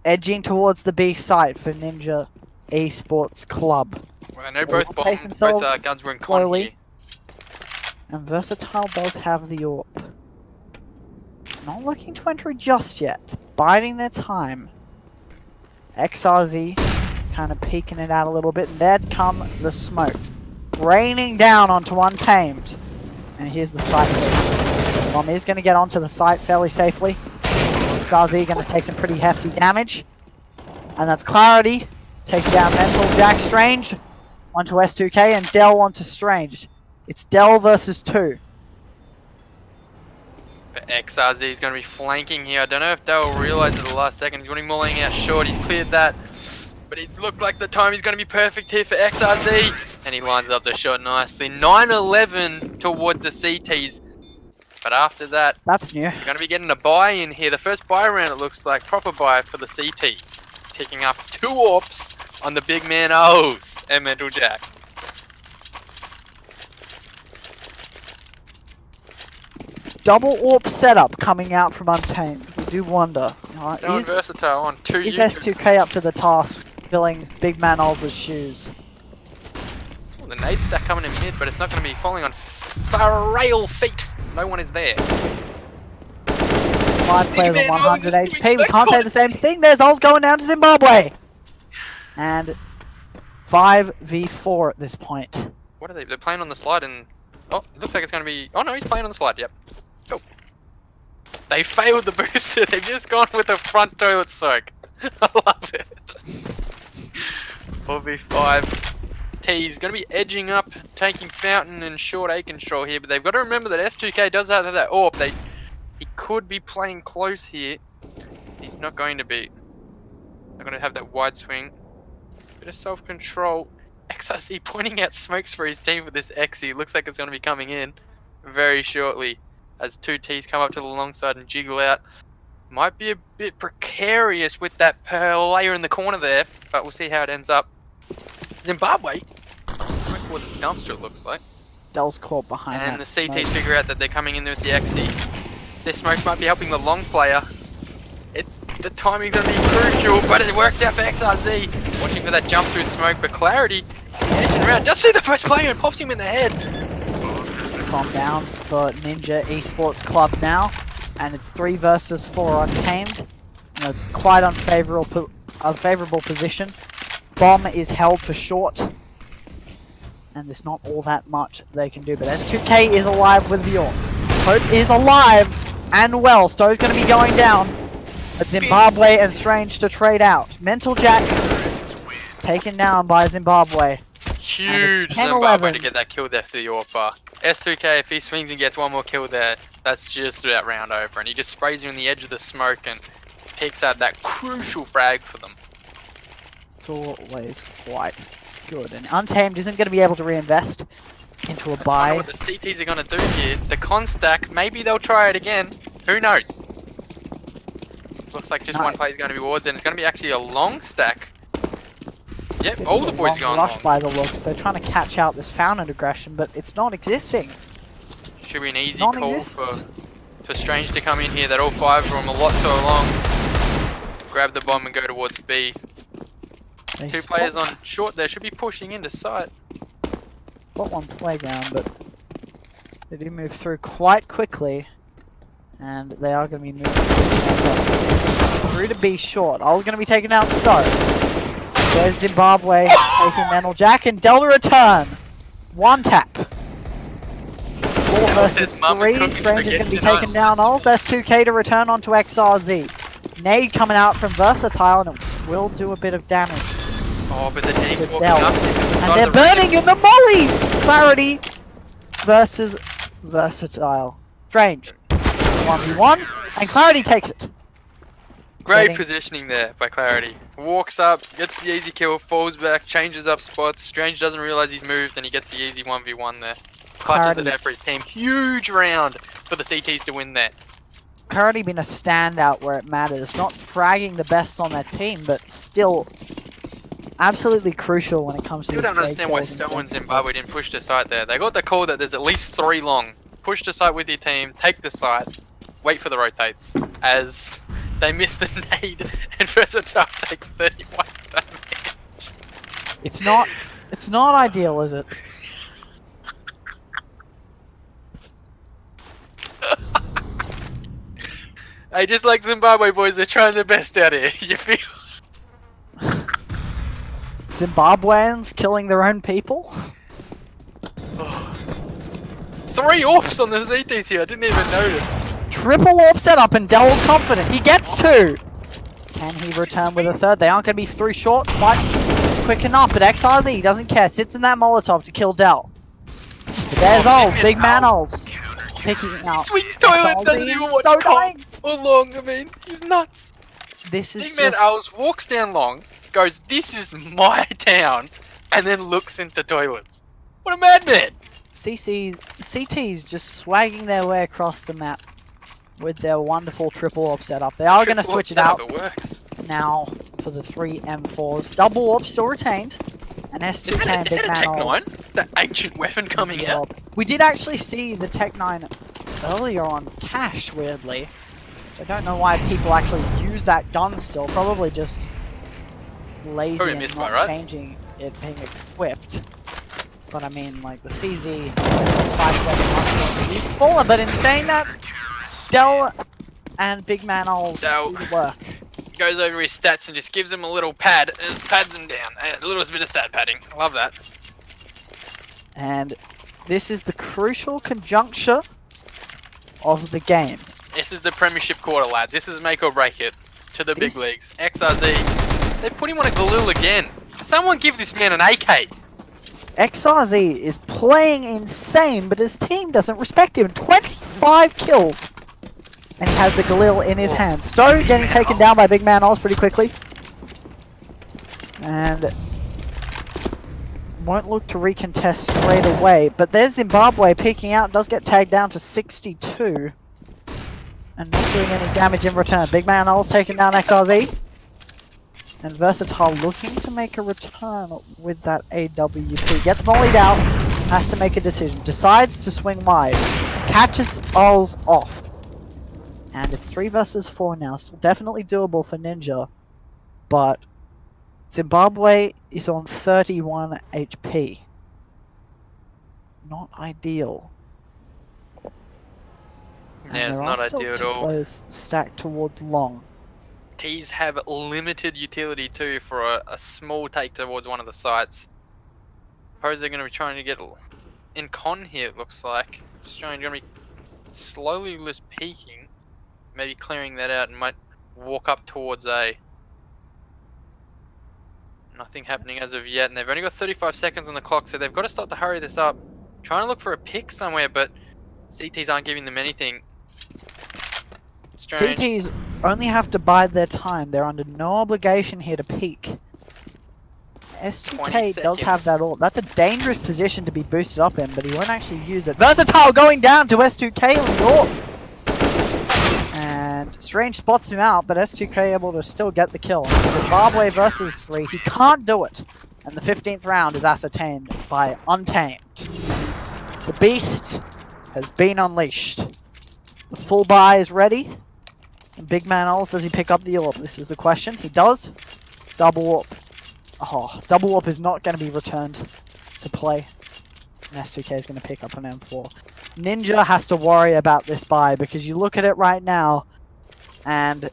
Speaker 3: edging towards the B site for Ninja Esports Club.
Speaker 4: Well, I know both guns were in con here.
Speaker 3: And Versatile does have the AWP. Not looking to enter just yet, biding their time. XRZ kind of peeking it out a little bit, and then come the smoke, raining down onto Untamed. And here's the site. Bomb is going to get onto the site fairly safely. XRZ going to take some pretty hefty damage. And that's Clarity. Takes down Mental Jack Strange onto S2K and Dell onto Strange. It's Dell versus 2.
Speaker 4: But XRZ is going to be flanking here. I don't know if Dell realized at the last second. He's going to be mulling out short. He's cleared that. But it looked like the time is going to be perfect here for XRZ. And he lines up the shot nicely. 9-11 towards the CTs. But after that,
Speaker 3: that's new.
Speaker 4: You're going to be getting a buy in here. The first buy round, it looks like, proper buy for the CTs. Picking up 2 AWPs on the big man O's and Mental Jack.
Speaker 3: Double AWP setup coming out from Untamed. We do wonder.
Speaker 4: Is Versatile on 2
Speaker 3: Is S2K up to the task, filling big man Oz's shoes?
Speaker 4: Well, the nade stack coming in mid, but it's not going to be falling on frail feet. No one is there.
Speaker 3: 5 players on 100 HP. We can't say the same thing. There's Oz going down to Zimbabwe. And 5v4 at this point.
Speaker 4: What are they? They're playing on the slide and... Oh, it looks like it's going to be... Oh no, he's playing on the slide, yep. Go. They failed the booster. They've just gone with the front toilet soak. I love it. 4v5. CTs going to be edging up, taking Fountain and short A control here, but they've got to remember that S2K does have that AWP. He could be playing close here. He's not going to be. They're going to have that wide swing. Bit of self-control. XRC pointing out smokes for his team with this XE. Looks like it's going to be coming in very shortly as two Ts come up to the long side and jiggle out. Might be a bit precarious with that layer in the corner there, but we'll see how it ends up. Zimbabwe. Smoke for the dumpster, it looks like.
Speaker 3: Dell's caught behind
Speaker 4: And
Speaker 3: that
Speaker 4: the CTs
Speaker 3: smoke.
Speaker 4: figure out that they're coming in with the XE. This smoke might be helping the long player. The timing's going to be crucial, but it works out for XRZ. Watching for that jump through smoke, but Clarity edging around. Does see the first player and pops him in the head.
Speaker 3: Calm down for Ninja Esports Club now, and it's 3 versus 4 Untamed. In a quite unfavorable position. Bomb is held for short, and there's not all that much they can do. But S2K is alive with the AWP. Hope is alive and well. Stowe's going to be going down. But Zimbabwe and Strange to trade out. Mental Jack taken down by Zimbabwe.
Speaker 4: Huge
Speaker 3: 10-11.
Speaker 4: Zimbabwe to get that kill there for the AWP. S2K, if he swings and gets one more kill there, that's just about round over. And he just sprays you on the edge of the smoke and picks out that crucial frag for them.
Speaker 3: It's always quite good. And Untamed isn't going to be able to reinvest into a
Speaker 4: Let's
Speaker 3: buy.
Speaker 4: wonder what the CTs are going to do here. The con stack, maybe they'll try it again. Who knows? Looks like just one play is going to be wards, and it's going to be actually a long stack. Yep, all the boys are going
Speaker 3: rush
Speaker 4: long.
Speaker 3: by the looks. They're trying to catch out this Fountain aggression, but it's not existing.
Speaker 4: Should be an easy call
Speaker 3: Non-existent.
Speaker 4: for Strange to come in here. That all 5 of them a lot so long. Grab the bomb and go towards B.
Speaker 3: They
Speaker 4: 2
Speaker 3: spot-
Speaker 4: players on short there should be pushing into sight.
Speaker 3: Got one playground, but they do move through quite quickly, and they are going to be moving through to be short. I was going to be taken out Stowe. There's Zimbabwe taking Mental Jack, and Delta return. 1 tap. 4 versus 3. Strange is going to be taken down. That's 2K to return onto XRZ. Nade coming out from Versatile, and it will do a bit of damage.
Speaker 4: Oh, but the team's
Speaker 3: Good
Speaker 4: walking
Speaker 3: Del.
Speaker 4: up.
Speaker 3: And they're burning in the molly! Clarity versus Versatile. Strange. 1v1, and Clarity takes it.
Speaker 4: Great
Speaker 3: Getting-
Speaker 4: positioning there by Clarity. Walks up, gets the easy kill, falls back, changes up spots. Strange doesn't realize he's moved, and he gets the easy 1v1 there. Clutches it
Speaker 3: Clarity.
Speaker 4: out for his team. Huge round for the CTs to win there.
Speaker 3: Clarity been a standout where it matters. Not fragging the best on their team, but still absolutely crucial when it comes to
Speaker 4: Still
Speaker 3: these
Speaker 4: don't
Speaker 3: trade
Speaker 4: understand why
Speaker 3: calls and
Speaker 4: Stowe and
Speaker 3: things.
Speaker 4: Zimbabwe didn't push to site there. They got the call that there's at least 3 long. Push to site with your team, take the site, wait for the rotates. As they miss the nade and Versatile takes 31 damage.
Speaker 3: It's not ideal, is it?
Speaker 4: Hey, just like Zimbabwe boys, they're trying their best out here. You feel?
Speaker 3: Zimbabweans killing their own people?
Speaker 4: 3 offs on the ZTs here, I didn't even notice.
Speaker 3: Triple AWP setup, and Dell's confident. He gets 2. Can he return with a 3rd? They aren't going to be through short quite quick enough, but XRZ doesn't care. Sits in that Molotov to kill Dell. But there's Ols, big man Ols. Picking out.
Speaker 4: Swings toilet, doesn't even watch
Speaker 3: so
Speaker 4: top
Speaker 3: dying.
Speaker 4: or long, I mean, he's nuts.
Speaker 3: This is
Speaker 4: Big man
Speaker 3: just...
Speaker 4: Owls walks down long, goes, this is my town, and then looks into toilets. What a madman!
Speaker 3: CT's just swagging their way across the map with their wonderful triple AWP setup. They are going to switch it out
Speaker 4: It works.
Speaker 3: now for the 3 M4s. Double AWP still retained. And S2
Speaker 4: Is
Speaker 3: and
Speaker 4: that
Speaker 3: Big
Speaker 4: a
Speaker 3: Man
Speaker 4: Tech
Speaker 3: Ols.
Speaker 4: 9? That ancient weapon coming out?
Speaker 3: We did actually see the Tech 9 earlier on cache, weirdly. I don't know why people actually use that gun still. Probably just lazy
Speaker 4: Probably
Speaker 3: and
Speaker 4: missed
Speaker 3: not
Speaker 4: by, right?
Speaker 3: changing it being equipped. But I mean, like the CZ 5.7 is fuller. But in saying that, Dell and Big Man Ols
Speaker 4: Dell.
Speaker 3: do the work.
Speaker 4: He goes over his stats and just gives him a little pad, and just pads him down. A little bit of stat padding. I love that.
Speaker 3: And this is the crucial conjuncture of the game.
Speaker 4: This is the premiership quarter, lads. This is make or break it to the big
Speaker 3: This-
Speaker 4: leagues. XRZ, they put him on a Galil again. Someone give this man an AK.
Speaker 3: XRZ is playing insane, but his team doesn't respect him. 25 kills! And he has the Galil in his hand. Stowe getting taken down by Big Man Oz pretty quickly. And won't look to recontest straight away. But there's Zimbabwe peeking out, does get tagged down to 62. And not doing any damage in return. Big Man Oz taking down XRZ. And Versatile looking to make a return with that AWP. Gets mollied out, has to make a decision. Decides to swing wide. Catches Oz off. And it's 3 versus 4 now. Still definitely doable for Ninja. But Zimbabwe is on 31 HP. Not ideal.
Speaker 4: Yeah, it's not ideal at all.
Speaker 3: Players stacked towards long.
Speaker 4: T's have limited utility too for a small take towards one of the sites. Suppose they're going to be trying to get in con here, it looks like. Strange, going to be slowly just peeking, maybe clearing that out, and might walk up towards A. Nothing happening as of yet, and they've only got 35 seconds on the clock, so they've got to start to hurry this up. Trying to look for a pick somewhere, but CTs aren't giving them anything. Strange.
Speaker 3: CTs only have to bide their time. They're under no obligation here to peek. S2K does have that all. That's a dangerous position to be boosted up in, but he won't actually use it. Versatile going down to S2K on the AWP. And Strange spots him out, but S2K able to still get the kill. Zimbabwe versus 3. He can't do it. And the 15th round is ascertained by Untamed. The beast has been unleashed. The full buy is ready. And Big Man Oz, does he pick up the AWP? This is the question. He does. Double AWP. Oh, double AWP is not going to be returned to play. And S2K is going to pick up an M4. Ninja has to worry about this buy because you look at it right now and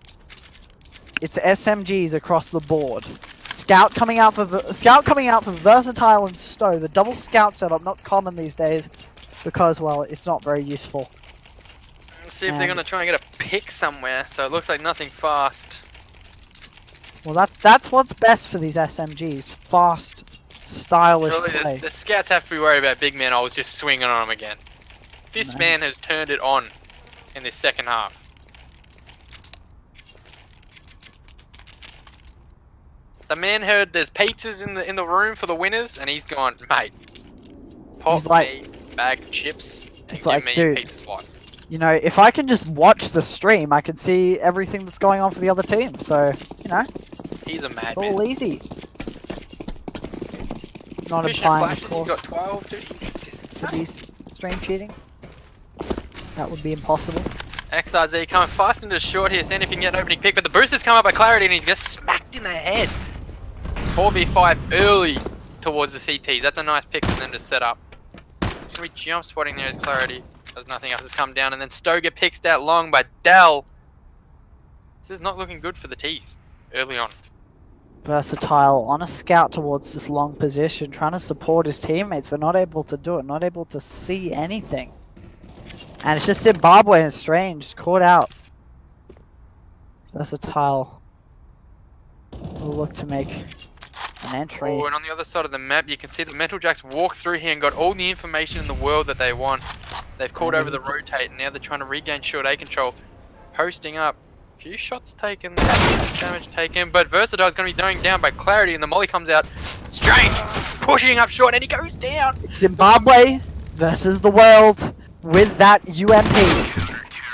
Speaker 3: it's SMGs across the board. Scout coming out for Versatile and Stowe. The double scout setup, not common these days because, well, it's not very useful.
Speaker 4: Let's see if they're going to try and get a pick somewhere, so it looks like nothing fast.
Speaker 3: Well, that's what's best for these SMGs. Fast, stylish play.
Speaker 4: The scouts have to be worried about Big Man. I was just swinging on him again. This man has turned it on in this second half. The man heard there's pizzas in the room for the winners, and he's gone, mate, pop me a bag of chips and give me a pizza slice.
Speaker 3: You know, if I can just watch the stream, I can see everything that's going on for the other team. So, you know,
Speaker 4: he's a madman.
Speaker 3: All easy. Not
Speaker 4: Fish
Speaker 3: implying,
Speaker 4: and
Speaker 3: of course,
Speaker 4: he's got 12, dude. He's just
Speaker 3: to be stream cheating. That would be impossible.
Speaker 4: XRZ coming fast into the short here, seeing if he can get an opening pick, but the boosters come up by Clarity and he's just smacked in the head. 4v5 early towards the CTs. That's a nice pick for them to set up. It's going to be jump spotting there as Clarity. As nothing else has come down, and then Stowe get picked out long by Dell. This is not looking good for the T's early on.
Speaker 3: Versatile on a scout towards this long position, trying to support his teammates, but not able to do it, not able to see anything. And it's just Zimbabwe and Strange caught out. Versatile will look to make an entry.
Speaker 4: Oh, and on the other side of the map, you can see that Metal Jacks walked through here and got all the information in the world that they want. They've called over the rotate, and now they're trying to regain short A control. Posting up. A few shots taken, damage taken, but Versatile's going to be going down by Clarity, and the molly comes out. Strange! Pushing up short, and he goes down!
Speaker 3: Zimbabwe versus the world with that UMP.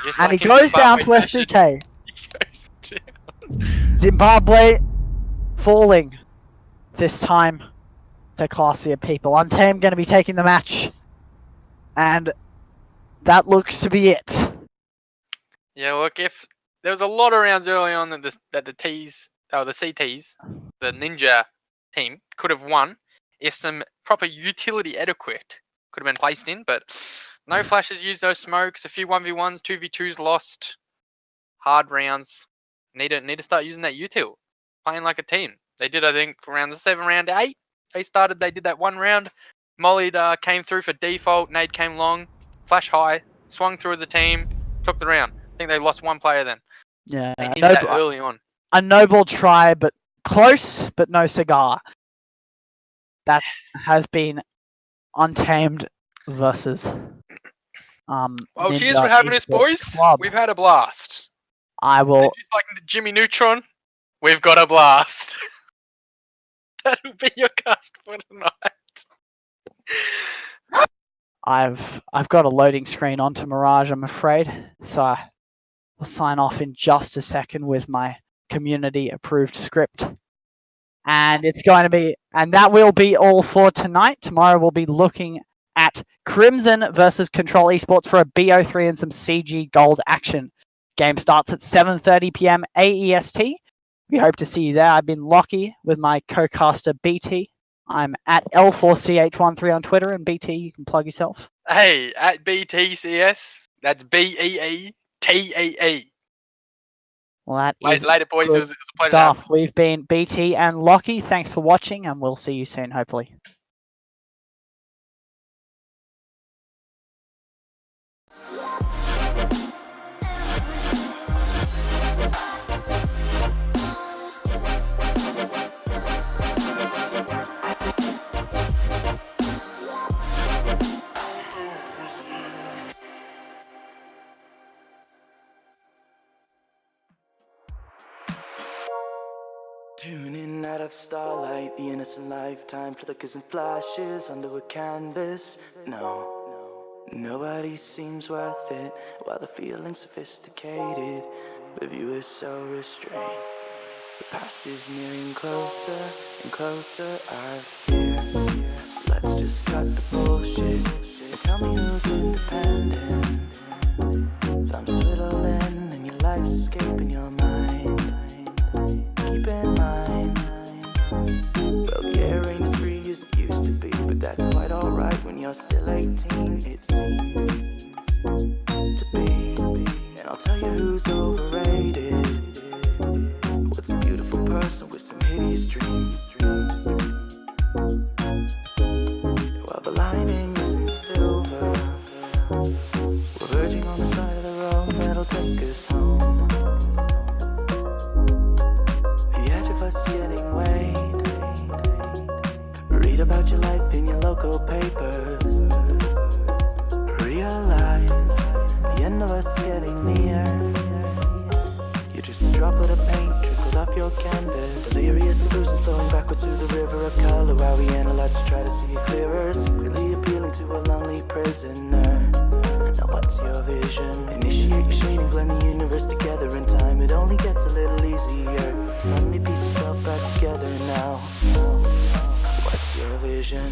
Speaker 4: Just
Speaker 3: And
Speaker 4: like
Speaker 3: he goes down to
Speaker 4: fashion,
Speaker 3: S2K.
Speaker 4: he goes down.
Speaker 3: Zimbabwe falling. This time, they're classier people. Untamed going to be taking the match. And that looks to be it.
Speaker 4: Yeah, look, if there was a lot of rounds early on that the CTs, the Ninja team, could have won if some proper utility etiquette could have been placed in, but no flashes used, no smokes, a few 1v1s, 2v2s lost, hard rounds. Need to start using that util, playing like a team. They did, I think, around the 7 round 8. They did that 1 round. Molly came through for default. Nade came long, flash high, swung through as a team, took the round. I think they lost 1 player then.
Speaker 3: Yeah,
Speaker 4: They needed that early on.
Speaker 3: A noble try, but close, but no cigar. That has been Untamed versus
Speaker 4: Well, cheers
Speaker 3: Ninja
Speaker 4: for having us,
Speaker 3: Esports
Speaker 4: boys.
Speaker 3: Club.
Speaker 4: We've had a blast.
Speaker 3: I
Speaker 4: And
Speaker 3: will.
Speaker 4: just like Jimmy Neutron, we've got a blast. That'll be your cast for tonight.
Speaker 3: I've got a loading screen onto Mirage, I'm afraid. So I will sign off in just a second with my community approved script. And it's going to be, and that will be all for tonight. Tomorrow we'll be looking at Crimson versus Control Esports for a BO3 and some CG gold action. Game starts at 7:30 p.m. AEST. We hope to see you there. I've been Lockie with my co-caster BT. I'm at L4CH13 on Twitter, and BT, you can plug yourself.
Speaker 4: Hey, at BTCS, that's BEETEE.
Speaker 3: Well, that is
Speaker 4: Later, boys. It
Speaker 3: good
Speaker 4: was a pleasure. having
Speaker 3: stuff. We've been BT and Lockie. Thanks for watching, and we'll see you soon, hopefully.
Speaker 5: Tuning out of starlight, the innocent lifetime flickers and flashes under a canvas. No, nobody seems worth it, while the feeling's sophisticated. The view is so restrained. The past is nearing closer and closer, I fear. So let's just cut the bullshit and tell me who's independent. Thumbs twiddling and your life's escaping your mind. Keep in mind, well, the air ain't as free as it used to be, but that's quite alright when you're still 18, it seems to be. And I'll tell you who's overrated. What's a beautiful person with some hideous dreams? Well, the lining isn't silver. We're verging on the side of the road that'll take us home. Us getting weighed. Read about your life in your local papers. Realize the end of us is getting near. You're just a droplet of paint trickled off your canvas. Delirious illusion flowing backwards through the river of color while we analyze to try to see it clearer. Secretly appealing to a lonely prisoner. Now what's your vision? Initiate your shading, blend the universe together in time. It only gets a little easier. Suddenly piece yourself back together now. What's your vision?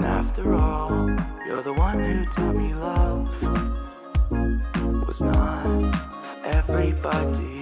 Speaker 5: After all, you're the one who taught me love was not for everybody.